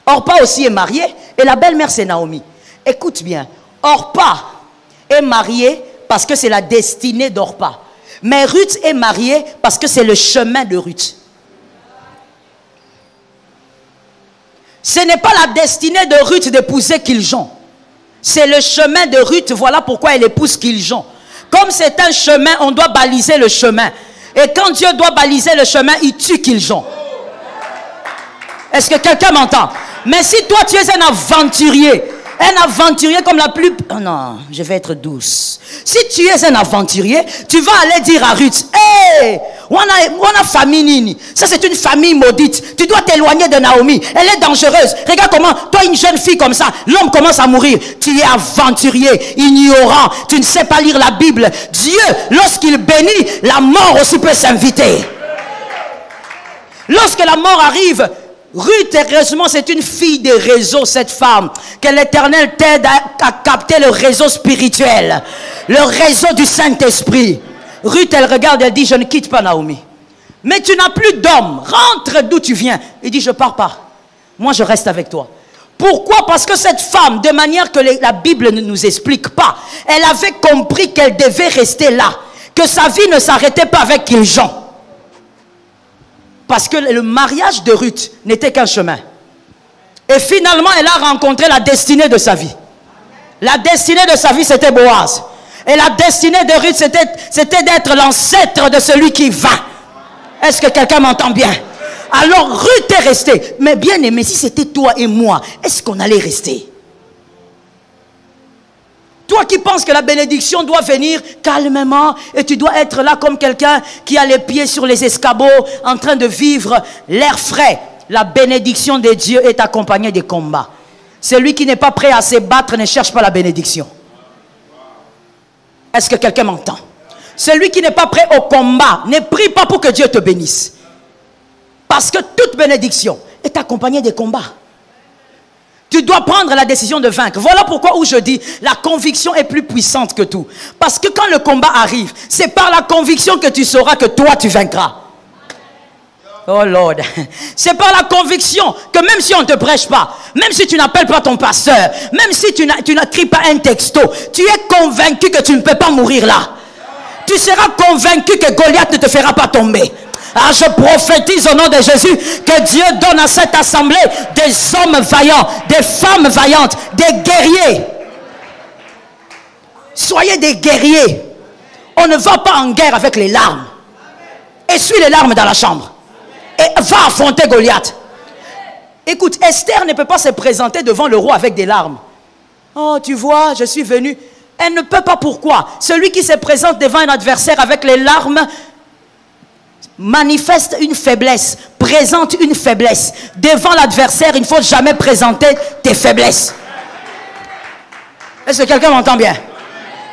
Orpa aussi est mariée. Et la belle-mère, c'est Naomi. Écoute bien. Orpa est mariée parce que c'est la destinée d'Orpa. Mais Ruth est mariée parce que c'est le chemin de Ruth. Ce n'est pas la destinée de Ruth d'épouser Kiljon. C'est le chemin de Ruth. Voilà pourquoi elle épouse Kiljon. Comme c'est un chemin, on doit baliser le chemin. Et quand Dieu doit baliser le chemin, il tue Kiljon. Est-ce que quelqu'un m'entend? Mais si toi tu es un aventurier comme la plus... Oh non, je vais être douce. Si tu es un aventurier, tu vas aller dire à Ruth, hey, on a famille Nini. Ça c'est une famille maudite. Tu dois t'éloigner de Naomi. Elle est dangereuse. Regarde comment, toi une jeune fille comme ça, l'homme commence à mourir. Tu es aventurier, ignorant. Tu ne sais pas lire la Bible. Dieu, lorsqu'il bénit, la mort aussi peut s'inviter. Lorsque la mort arrive, Ruth, heureusement, c'est une fille des réseaux, cette femme. Que l'Éternel t'aide à capter le réseau spirituel. Le réseau du Saint-Esprit. Ruth, elle regarde, elle dit, je ne quitte pas Naomi. Mais tu n'as plus d'homme. Rentre d'où tu viens. Il dit, je pars pas. Moi, je reste avec toi. Pourquoi? Parce que cette femme, de manière que la Bible ne nous explique pas, elle avait compris qu'elle devait rester là. Que sa vie ne s'arrêtait pas avec Kiljon. Parce que le mariage de Ruth n'était qu'un chemin. Et finalement, elle a rencontré la destinée de sa vie. La destinée de sa vie, c'était Boaz. Et la destinée de Ruth, c'était d'être l'ancêtre de celui qui va. Est-ce que quelqu'un m'entend bien? Alors Ruth est restée. Mais bien aimé, si c'était toi et moi, est-ce qu'on allait rester? Toi qui penses que la bénédiction doit venir calmement et tu dois être là comme quelqu'un qui a les pieds sur les escabeaux en train de vivre l'air frais. La bénédiction de Dieu est accompagnée des combats. Celui qui n'est pas prêt à se battre ne cherche pas la bénédiction. Est-ce que quelqu'un m'entend? Celui qui n'est pas prêt au combat, ne prie pas pour que Dieu te bénisse. Parce que toute bénédiction est accompagnée des combats. Tu dois prendre la décision de vaincre. Voilà pourquoi où je dis, la conviction est plus puissante que tout. Parce que quand le combat arrive, c'est par la conviction que tu sauras que toi tu vaincras. Oh Lord. C'est par la conviction que même si on ne te prêche pas, même si tu n'appelles pas ton pasteur, même si tu n'écris pas un texto, tu es convaincu que tu ne peux pas mourir là. Tu seras convaincu que Goliath ne te fera pas tomber. Ah, je prophétise au nom de Jésus que Dieu donne à cette assemblée des hommes vaillants, des femmes vaillantes, des guerriers. Soyez des guerriers. On ne va pas en guerre avec les larmes. Essuie les larmes dans la chambre. Et va affronter Goliath. Écoute, Esther ne peut pas se présenter devant le roi avec des larmes. Oh, tu vois, je suis venu. Elle ne peut pas. Pourquoi? Celui qui se présente devant un adversaire avec les larmes manifeste une faiblesse, présente une faiblesse. Devant l'adversaire, il ne faut jamais présenter tes faiblesses. Est-ce que quelqu'un m'entend bien?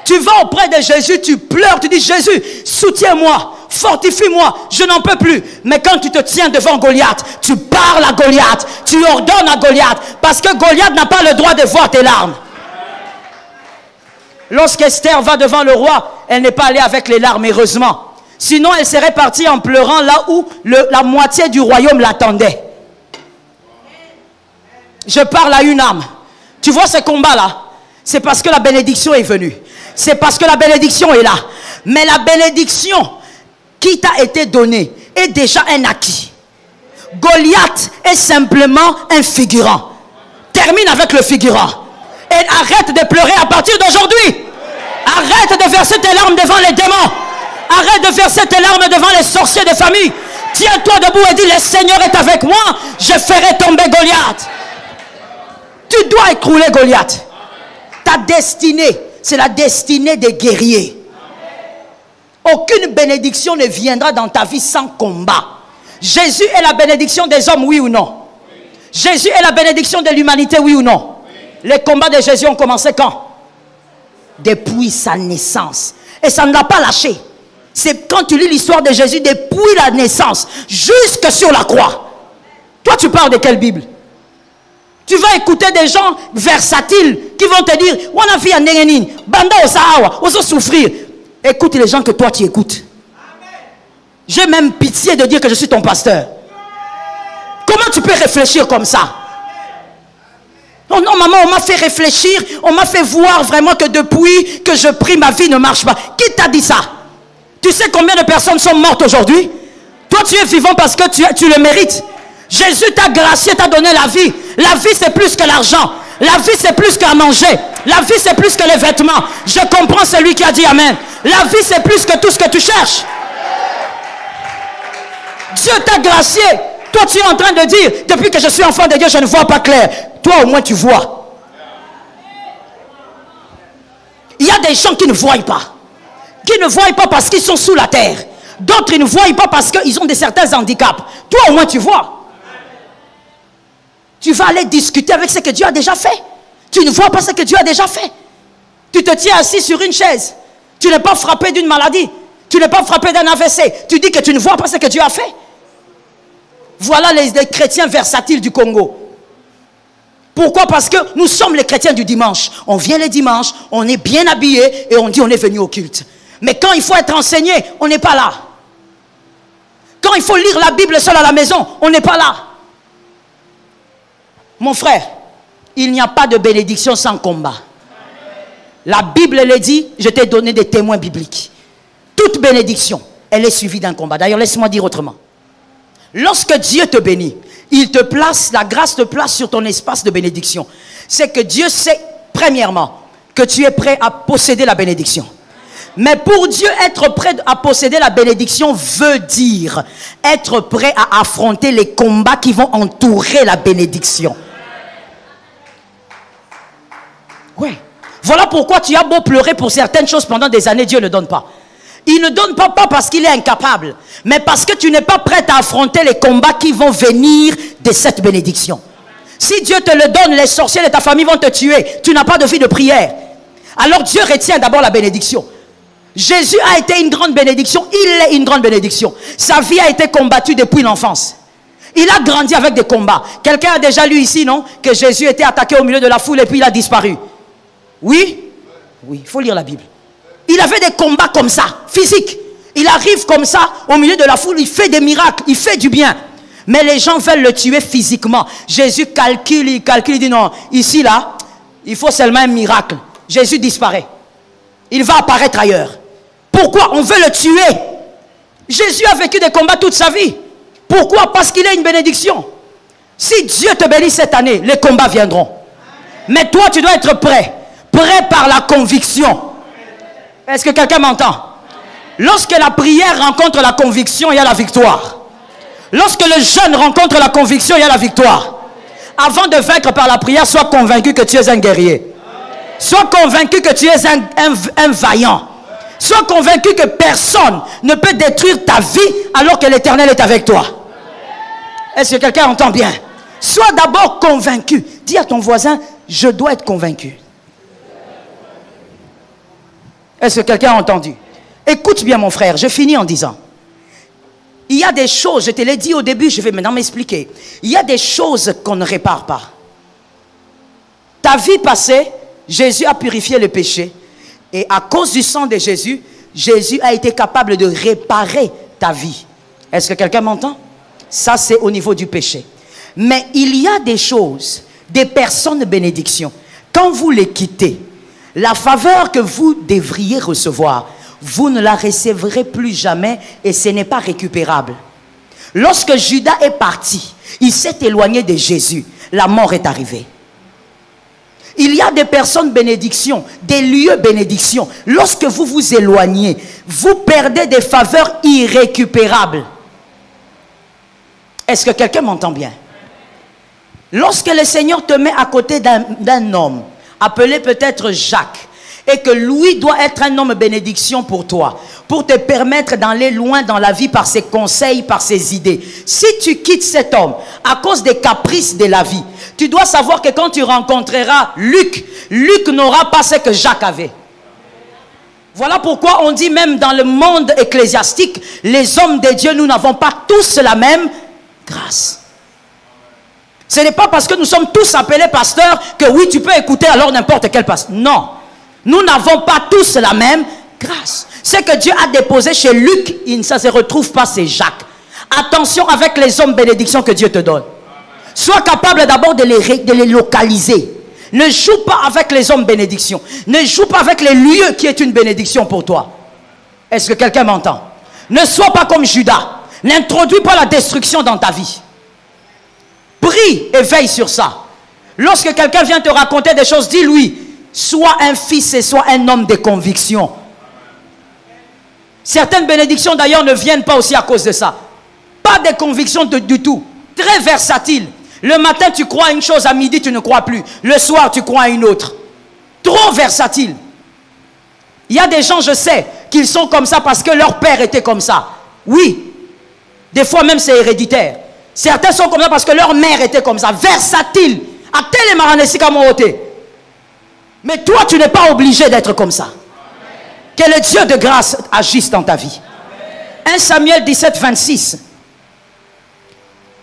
Tu vas auprès de Jésus, tu pleures, tu dis, Jésus, soutiens-moi, fortifie-moi, je n'en peux plus. Mais quand tu te tiens devant Goliath, tu parles à Goliath, tu ordonnes à Goliath, parce que Goliath n'a pas le droit de voir tes larmes. Lorsqu'Esther va devant le roi, elle n'est pas allée avec les larmes, heureusement. Sinon, elle serait partie en pleurant là où la moitié du royaume l'attendait. Je parle à une âme. Tu vois ce combat-là? C'est parce que la bénédiction est venue. C'est parce que la bénédiction est là. Mais la bénédiction qui t'a été donnée est déjà un acquis. Goliath est simplement un figurant. Termine avec le figurant. Et arrête de pleurer à partir d'aujourd'hui. Arrête de verser tes larmes devant les démons. Arrête de verser tes larmes devant les sorciers de famille. Tiens-toi debout et dis, le Seigneur est avec moi. Je ferai tomber Goliath. Tu dois écrouler Goliath. Ta destinée, c'est la destinée des guerriers. Aucune bénédiction ne viendra dans ta vie sans combat. Jésus est la bénédiction des hommes, oui ou non? Jésus est la bénédiction de l'humanité, oui ou non? Les combats de Jésus ont commencé quand? Depuis sa naissance. Et ça ne l'a pas lâché. C'est quand tu lis l'histoire de Jésus depuis la naissance jusque sur la croix. Toi, tu parles de quelle Bible? Tu vas écouter des gens versatiles qui vont te dire on a vu un nengenin, banda au Sahara, on va souffrir. Écoute les gens que toi tu écoutes. J'ai même pitié de dire que je suis ton pasteur. Comment tu peux réfléchir comme ça? Oh non, maman, on m'a fait réfléchir, on m'a fait voir vraiment que depuis que je prie, ma vie ne marche pas. Qui t'a dit ça? Tu sais combien de personnes sont mortes aujourd'hui? Toi, tu es vivant parce que tu le mérites. Jésus t'a gracié, t'a donné la vie. La vie, c'est plus que l'argent. La vie, c'est plus qu'à manger. La vie, c'est plus que les vêtements. Je comprends celui qui a dit Amen. La vie, c'est plus que tout ce que tu cherches. Dieu t'a gracié. Toi, tu es en train de dire, depuis que je suis enfant de Dieu, je ne vois pas clair. Toi, au moins, tu vois. Il y a des gens qui ne voient pas. Qui ne voient pas parce qu'ils sont sous la terre. D'autres, ils ne voient pas parce qu'ils ont certains handicaps. Toi, au moins, tu vois. Tu vas aller discuter avec ce que Dieu a déjà fait. Tu ne vois pas ce que Dieu a déjà fait. Tu te tiens assis sur une chaise. Tu n'es pas frappé d'une maladie. Tu n'es pas frappé d'un AVC. Tu dis que tu ne vois pas ce que Dieu a fait. Voilà les chrétiens versatiles du Congo. Pourquoi? Parce que nous sommes les chrétiens du dimanche. On vient les dimanches, on est bien habillés et on dit on est venu au culte. Mais quand il faut être enseigné, on n'est pas là. Quand il faut lire la Bible seul à la maison, on n'est pas là. Mon frère, il n'y a pas de bénédiction sans combat. La Bible le dit, je t'ai donné des témoins bibliques. Toute bénédiction, elle est suivie d'un combat. D'ailleurs, laisse-moi dire autrement. Lorsque Dieu te bénit, il te place, la grâce te place sur ton espace de bénédiction. C'est que Dieu sait, premièrement, que tu es prêt à posséder la bénédiction. Mais pour Dieu, être prêt à posséder la bénédiction veut dire être prêt à affronter les combats qui vont entourer la bénédiction. Ouais. Voilà pourquoi tu as beau pleurer pour certaines choses pendant des années, Dieu ne donne pas. Il ne donne pas parce qu'il est incapable, mais parce que tu n'es pas prêt à affronter les combats qui vont venir de cette bénédiction. Si Dieu te le donne, les sorciers de ta famille vont te tuer. Tu n'as pas de vie de prière. Alors Dieu retient d'abord la bénédiction. Jésus a été une grande bénédiction. Il est une grande bénédiction. Sa vie a été combattue depuis l'enfance. Il a grandi avec des combats. Quelqu'un a déjà lu ici, non? Que Jésus était attaqué au milieu de la foule et puis il a disparu. Oui? Oui, il faut lire la Bible. Il avait des combats comme ça, physiques. Il arrive comme ça, au milieu de la foule, il fait des miracles, il fait du bien. Mais les gens veulent le tuer physiquement. Jésus calcule, il dit non, ici là, il faut seulement un miracle. Jésus disparaît. Il va apparaître ailleurs. Pourquoi? On veut le tuer. Jésus a vécu des combats toute sa vie. Pourquoi? Parce qu'il est une bénédiction. Si Dieu te bénit cette année, les combats viendront. Mais toi, tu dois être prêt. Prêt par la conviction. Est-ce que quelqu'un m'entend? Lorsque la prière rencontre la conviction, il y a la victoire. Lorsque le jeûne rencontre la conviction, il y a la victoire. Avant de vaincre par la prière, sois convaincu que tu es un guerrier. Sois convaincu que tu es un vaillant. Sois convaincu que personne ne peut détruire ta vie alors que l'Éternel est avec toi. Est-ce que quelqu'un entend bien? Sois d'abord convaincu. Dis à ton voisin, je dois être convaincu. Est-ce que quelqu'un a entendu? Écoute bien mon frère, je finis en disant. Il y a des choses, je te l'ai dit au début, je vais maintenant m'expliquer. Il y a des choses qu'on ne répare pas. Ta vie passée, Jésus a purifié le péché. Et à cause du sang de Jésus, Jésus a été capable de réparer ta vie. Est-ce que quelqu'un m'entend? Ça, c'est au niveau du péché. Mais il y a des choses, des personnes de bénédiction. Quand vous les quittez, la faveur que vous devriez recevoir, vous ne la recevrez plus jamais et ce n'est pas récupérable. Lorsque Judas est parti, il s'est éloigné de Jésus. La mort est arrivée. Il y a des personnes bénédiction, des lieux bénédiction. Lorsque vous vous éloignez, vous perdez des faveurs irrécupérables. Est-ce que quelqu'un m'entend bien? Lorsque le Seigneur te met à côté d'un homme, appelé peut-être Jacques, et que lui doit être un homme bénédiction pour toi, pour te permettre d'aller loin dans la vie par ses conseils, par ses idées. Si tu quittes cet homme à cause des caprices de la vie, tu dois savoir que quand tu rencontreras Luc, Luc n'aura pas ce que Jacques avait. Voilà pourquoi on dit même dans le monde ecclésiastique, les hommes de Dieu, nous n'avons pas tous la même grâce. Ce n'est pas parce que nous sommes tous appelés pasteurs que oui, tu peux écouter alors n'importe quel pasteur. Non, nous n'avons pas tous la même grâce. Ce que Dieu a déposé chez Luc, ça ne se retrouve pas chez Jacques. Attention avec les hommes bénédictions que Dieu te donne. Sois capable d'abord de les localiser. Ne joue pas avec les hommes bénédictions. Ne joue pas avec les lieux qui est une bénédiction pour toi. Est-ce que quelqu'un m'entend? Ne sois pas comme Judas. N'introduis pas la destruction dans ta vie. Prie et veille sur ça. Lorsque quelqu'un vient te raconter des choses, dis-lui, sois un fils et sois un homme de conviction. Certaines bénédictions d'ailleurs ne viennent pas aussi à cause de ça. Pas de conviction du tout. Très versatile. Le matin tu crois une chose, à midi tu ne crois plus. Le soir tu crois à une autre. Trop versatile. Il y a des gens, je sais, qu'ils sont comme ça parce que leur père était comme ça. Oui. Des fois même c'est héréditaire. Certains sont comme ça parce que leur mère était comme ça. Versatile. À tel et maranesi comme ôté. Mais toi tu n'es pas obligé d'être comme ça. Que le Dieu de grâce agisse dans ta vie. 1 Samuel 17, 26.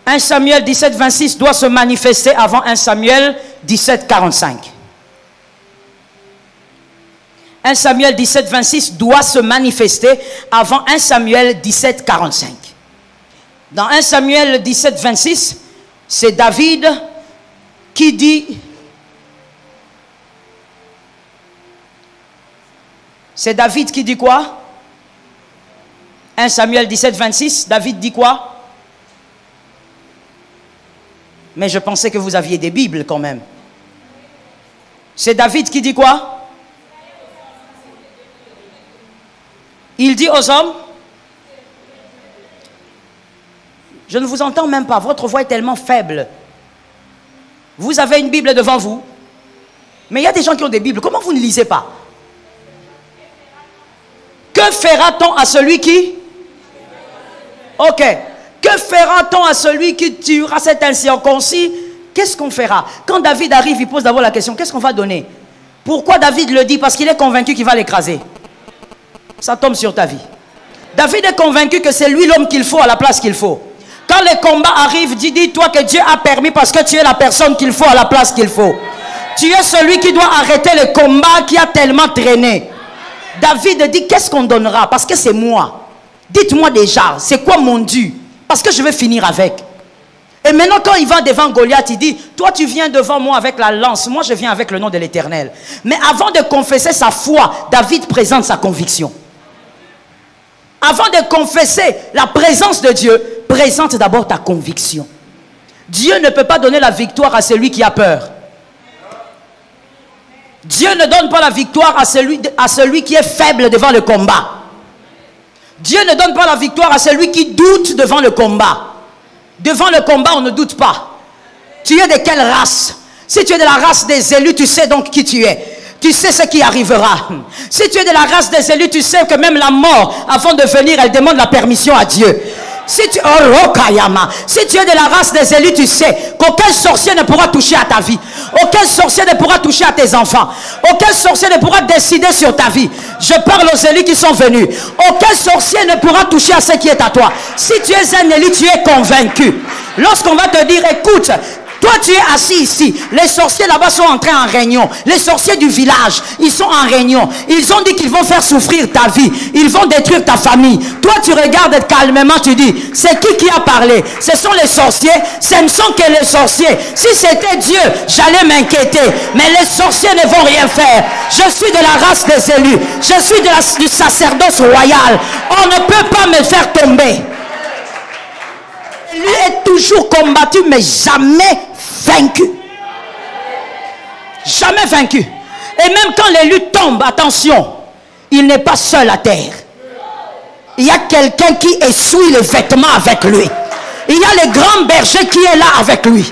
1 Samuel 17, 26 doit se manifester avant 1 Samuel 17, 45. 1 Samuel 17, 26 doit se manifester avant 1 Samuel 17, 45. Dans 1 Samuel 17, 26, c'est David qui dit... C'est David qui dit quoi? 1 Samuel 17, 26, David dit quoi? Mais je pensais que vous aviez des Bibles quand même. C'est David qui dit quoi? Il dit aux hommes, je ne vous entends même pas, votre voix est tellement faible. Vous avez une Bible devant vous, mais il y a des gens qui ont des Bibles, comment vous ne lisez pas? Que fera-t-on à celui qui? Ok. Que fera-t-on à celui qui tuera cet incirconcis? Qu'est-ce qu'on fera? Quand David arrive, il pose d'abord la question, qu'est-ce qu'on va donner? Pourquoi David le dit? Parce qu'il est convaincu qu'il va l'écraser. Ça tombe sur ta vie. David est convaincu que c'est lui l'homme qu'il faut à la place qu'il faut. Quand les combats arrivent, dis-toi que Dieu a permis parce que tu es la personne qu'il faut à la place qu'il faut. Tu es celui qui doit arrêter le combat qui a tellement traîné. David dit, qu'est-ce qu'on donnera? Parce que c'est moi. Dites-moi déjà, c'est quoi mon dû? Parce que je vais finir avec. Et maintenant quand il va devant Goliath, il dit, toi tu viens devant moi avec la lance, moi je viens avec le nom de l'Éternel. Mais avant de confesser sa foi, David présente sa conviction. Avant de confesser la présence de Dieu, présente d'abord ta conviction. Dieu ne peut pas donner la victoire à celui qui a peur. Dieu ne donne pas la victoire à celui qui est faible devant le combat. Dieu ne donne pas la victoire à celui qui doute devant le combat. Devant le combat, on ne doute pas. Tu es de quelle race? Si tu es de la race des élus, tu sais donc qui tu es. Tu sais ce qui arrivera. Si tu es de la race des élus, tu sais que même la mort, avant de venir, elle demande la permission à Dieu. Si tu es de la race des élus, tu sais qu'aucun sorcier ne pourra toucher à ta vie. Aucun sorcier ne pourra toucher à tes enfants. Aucun sorcier ne pourra décider sur ta vie. Je parle aux élus qui sont venus. Aucun sorcier ne pourra toucher à ce qui est à toi. Si tu es un élu, tu es convaincu. Lorsqu'on va te dire, écoute, toi tu es assis ici, les sorciers là-bas sont entrés en réunion, les sorciers du village, ils sont en réunion, ils ont dit qu'ils vont faire souffrir ta vie, ils vont détruire ta famille. Toi tu regardes calmement, tu dis, c'est qui a parlé? Ce sont les sorciers? Ce ne sont que les sorciers. Si c'était Dieu, j'allais m'inquiéter, mais les sorciers ne vont rien faire. Je suis de la race des élus, je suis du sacerdoce royal, on ne peut pas me faire tomber. Lui est toujours combattu, mais jamais vaincu. Jamais vaincu. Et même quand l'élu tombe, attention, il n'est pas seul à terre. Il y a quelqu'un qui essuie les vêtements avec lui. Il y a le grand berger qui est là avec lui.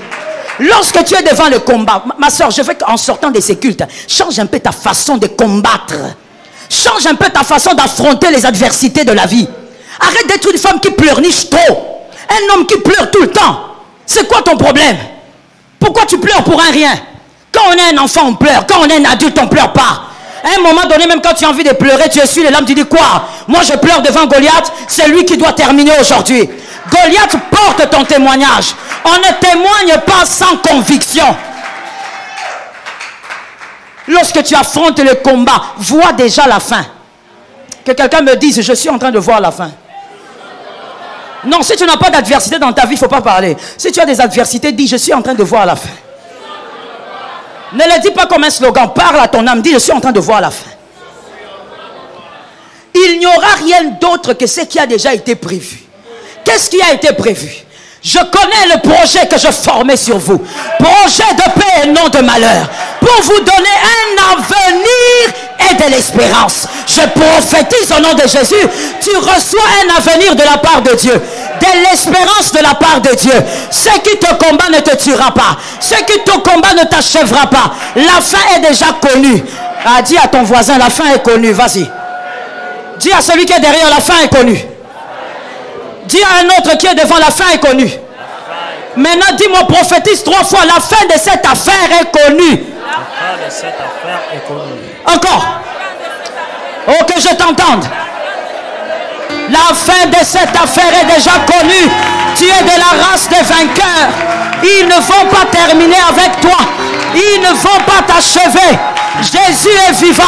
Lorsque tu es devant le combat, ma soeur, je veux qu'en sortant de ces cultes, change un peu ta façon de combattre. Change un peu ta façon d'affronter les adversités de la vie. Arrête d'être une femme qui pleurniche trop. Un homme qui pleure tout le temps. C'est quoi ton problème? Pourquoi tu pleures pour un rien? Quand on est un enfant, on pleure. Quand on est un adulte, on ne pleure pas. À un moment donné, même quand tu as envie de pleurer, tu essuies les larmes, tu dis quoi? Moi je pleure devant Goliath, c'est lui qui doit terminer aujourd'hui. Goliath porte ton témoignage. On ne témoigne pas sans conviction. Lorsque tu affrontes le combat, vois déjà la fin. Que quelqu'un me dise, je suis en train de voir la fin. Non, si tu n'as pas d'adversité dans ta vie, il ne faut pas parler. Si tu as des adversités, dis, je suis en train de voir la fin. Ne le dis pas comme un slogan, parle à ton âme, dis, je suis en train de voir la fin. Il n'y aura rien d'autre que ce qui a déjà été prévu. Qu'est-ce qui a été prévu? Je connais le projet que je formais sur vous. Projet de paix et non de malheur. Pour vous donner un avenir et de l'espérance. Je prophétise au nom de Jésus. Tu reçois un avenir de la part de Dieu. De l'espérance de la part de Dieu. Ce qui te combat ne te tuera pas. Ce qui te combat ne t'achèvera pas. La fin est déjà connue. Ah, dis à ton voisin, la fin est connue. Vas-y. Dis à celui qui est derrière, la fin est connue. Dis à un autre qui est devant, la fin est connue. Maintenant, dis-moi, prophétise 3 fois, la fin de cette affaire est connue. La fin de cette affaire est connue. Encore. Oh, que je t'entende. La fin de cette affaire est déjà connue. Tu es de la race des vainqueurs. Ils ne vont pas terminer avec toi. Ils ne vont pas t'achever. Jésus est vivant.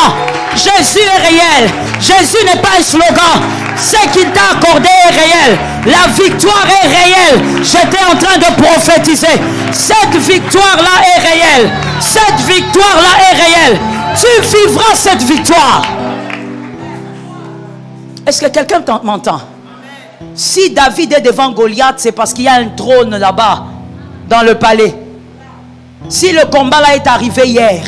Jésus est réel. Jésus n'est pas un slogan. Ce qu'il t'a accordé est réel. La victoire est réelle. J'étais en train de prophétiser. Cette victoire-là est réelle. Cette victoire-là est réelle. Tu vivras cette victoire. Est-ce que quelqu'un m'entend? Si David est devant Goliath, c'est parce qu'il y a un trône là-bas, dans le palais. Si le combat là est arrivé hier,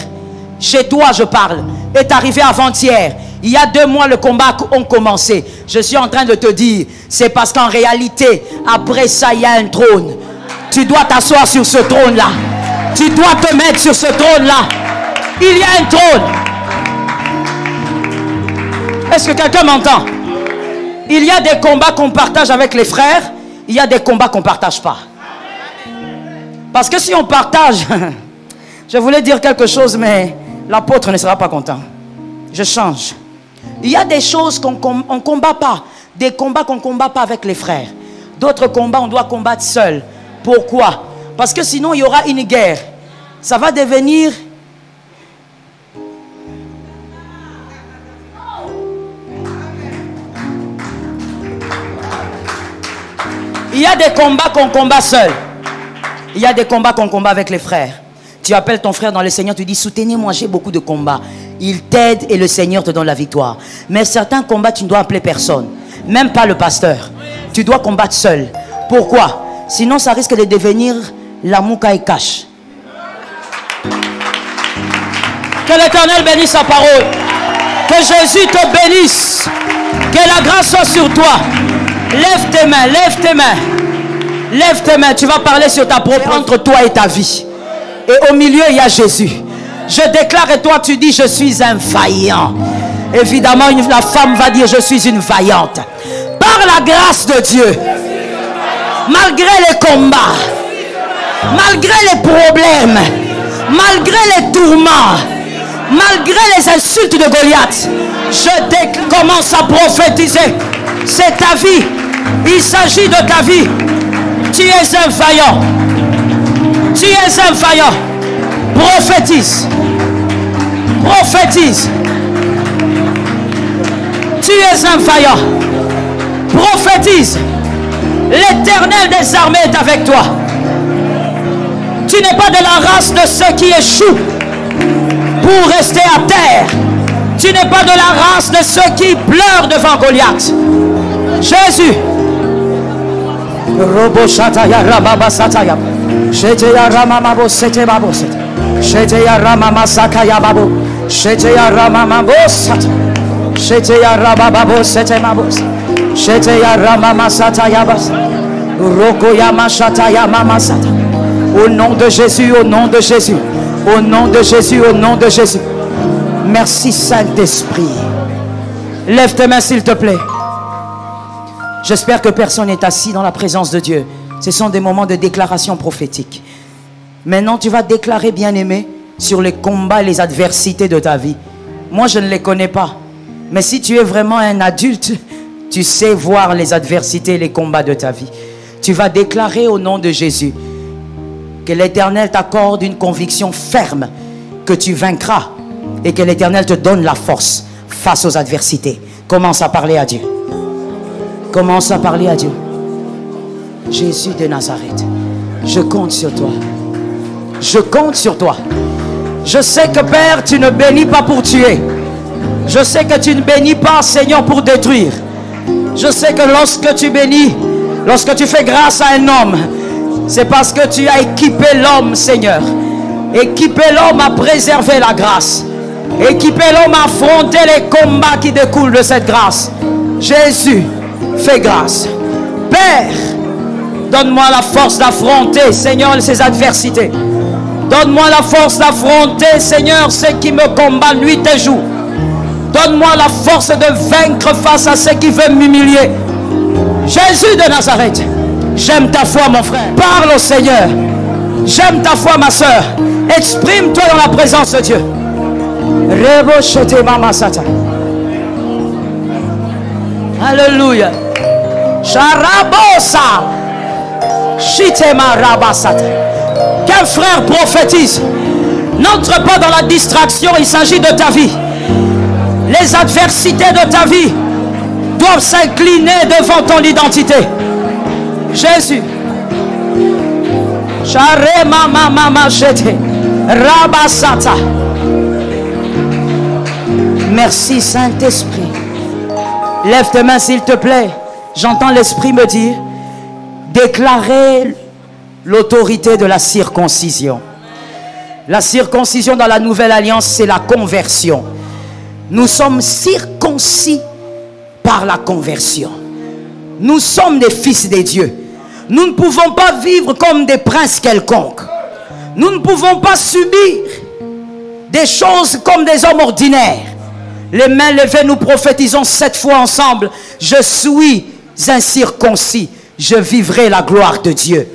chez toi je parle, est arrivé avant-hier, il y a 2 mois le combat a commencé. Je suis en train de te dire, c'est parce qu'en réalité, après ça, il y a un trône. Tu dois t'asseoir sur ce trône-là. Tu dois te mettre sur ce trône-là. Il y a un trône. Est-ce que quelqu'un m'entend? Il y a des combats qu'on partage avec les frères. Il y a des combats qu'on ne partage pas. Parce que si on partage, je voulais dire quelque chose, mais l'apôtre ne sera pas content. Je change. Il y a des choses qu'on ne combat pas. Des combats qu'on ne combat pas avec les frères. D'autres combats, on doit combattre seul. Pourquoi? Parce que sinon, il y aura une guerre. Ça va devenir... Il y a des combats qu'on combat seul. Il y a des combats qu'on combat avec les frères. Tu appelles ton frère dans le Seigneur, tu dis, soutenez-moi, j'ai beaucoup de combats. Il t'aide et le Seigneur te donne la victoire. Mais certains combats, tu ne dois appeler personne. Même pas le pasteur. Tu dois combattre seul. Pourquoi? Sinon, ça risque de devenir la mouka et cache. Que l'Éternel bénisse sa parole. Que Jésus te bénisse. Que la grâce soit sur toi. Lève tes mains, lève tes mains. Lève tes mains, tu vas parler sur ta propre entre toi et ta vie. Et au milieu, il y a Jésus. Je déclare et toi, tu dis, je suis un vaillant. Évidemment, la femme va dire, je suis une vaillante. Par la grâce de Dieu, malgré les combats, malgré les problèmes, malgré les tourments, malgré les insultes de Goliath, je commence à prophétiser. C'est ta vie. Il s'agit de ta vie. Tu es un vaillant. Tu es un vaillant. Prophétise. Prophétise. Tu es un vaillant. Prophétise. L'Éternel des armées est avec toi. Tu n'es pas de la race de ceux qui échouent pour rester à terre. Tu n'es pas de la race de ceux qui pleurent devant Goliath. Jésus. Robo Shataya Rababa Sataya. Sheteya Ramamabo Sete Babo Sete. Sheteya Ramama Sakaya Babo. Sheteya Ramamabo Sata. Sheteya Rababo Sete Mabos. Sheteya Ramama Sataya Bas. Roko Yama Shataya Mama Sata. Au nom de Jésus, au nom de Jésus. Au nom de Jésus, au nom de Jésus. Merci Saint-Esprit. Lève tes mains s'il te plaît. J'espère que personne n'est assis dans la présence de Dieu. Ce sont des moments de déclaration prophétique. Maintenant, tu vas déclarer, bien-aimé, sur les combats et les adversités de ta vie. Moi, je ne les connais pas. Mais si tu es vraiment un adulte, tu sais voir les adversités et les combats de ta vie. Tu vas déclarer au nom de Jésus que l'Éternel t'accorde une conviction ferme que tu vaincras et que l'Éternel te donne la force face aux adversités. Commence à parler à Dieu. Commence à parler à Dieu. Jésus de Nazareth, je compte sur toi. Je compte sur toi. Je sais que Père, tu ne bénis pas pour tuer. Je sais que tu ne bénis pas, Seigneur, pour détruire. Je sais que lorsque tu bénis, lorsque tu fais grâce à un homme, c'est parce que tu as équipé l'homme, Seigneur. Équipé l'homme à préserver la grâce. Équipé l'homme à affronter les combats qui découlent de cette grâce. Jésus, fais grâce. Père, donne-moi la force d'affronter, Seigneur, ces adversités. Donne-moi la force d'affronter, Seigneur, ceux qui me combattent nuit et jour. Donne-moi la force de vaincre face à ceux qui veulent m'humilier. Jésus de Nazareth, j'aime ta foi, mon frère. Parle au Seigneur. J'aime ta foi, ma soeur. Exprime-toi dans la présence de Dieu. Alléluia. Sharabosa. Shitema rabasata. Qu'un frère prophétise. N'entre pas dans la distraction, il s'agit de ta vie. Les adversités de ta vie doivent s'incliner devant ton identité. Jésus. Sharema mama jete. Rabasata. Merci Saint-Esprit. Lève tes mains s'il te plaît. J'entends l'Esprit me dire, déclarer l'autorité de la circoncision. La circoncision dans la nouvelle alliance, c'est la conversion. Nous sommes circoncis par la conversion. Nous sommes des fils des dieux. Nous ne pouvons pas vivre comme des princes quelconques. Nous ne pouvons pas subir des choses comme des hommes ordinaires. Les mains levées, nous prophétisons 7 fois ensemble. Je suis incirconcis. Je vivrai la gloire de Dieu.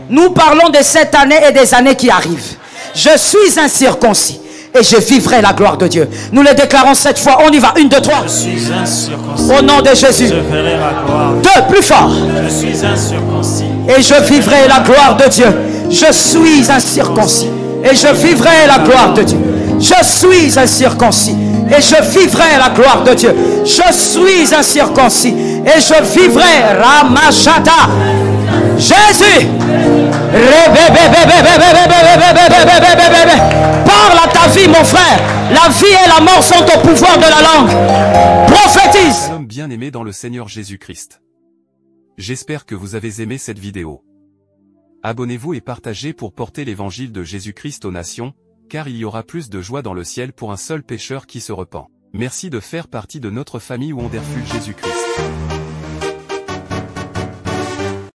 Nous parlons de cette année et des années qui arrivent. Je suis incirconcis et je vivrai la gloire de Dieu. Nous le déclarons 7 fois. On y va. 1, 2, 3. Je suis incirconcis. Au nom de Jésus. Je verrai la gloire. 2, plus fort. Je suis incirconcis. Et je vivrai la gloire de Dieu. Je suis incirconcis et je vivrai la gloire de Dieu. Je suis incirconcis et je vivrai la gloire de Dieu. Je suis incirconcis et je vivrai Ramachata. Jésus. Parle à ta vie, mon frère. La vie et la mort sont au pouvoir de la langue. Prophétise. Homme bien-aimé dans le Seigneur Jésus-Christ. J'espère que vous avez aimé cette vidéo. Abonnez-vous et partagez pour porter l'évangile de Jésus-Christ aux nations, car il y aura plus de joie dans le ciel pour un seul pécheur qui se repent. Merci de faire partie de notre famille Wonderful Jésus-Christ.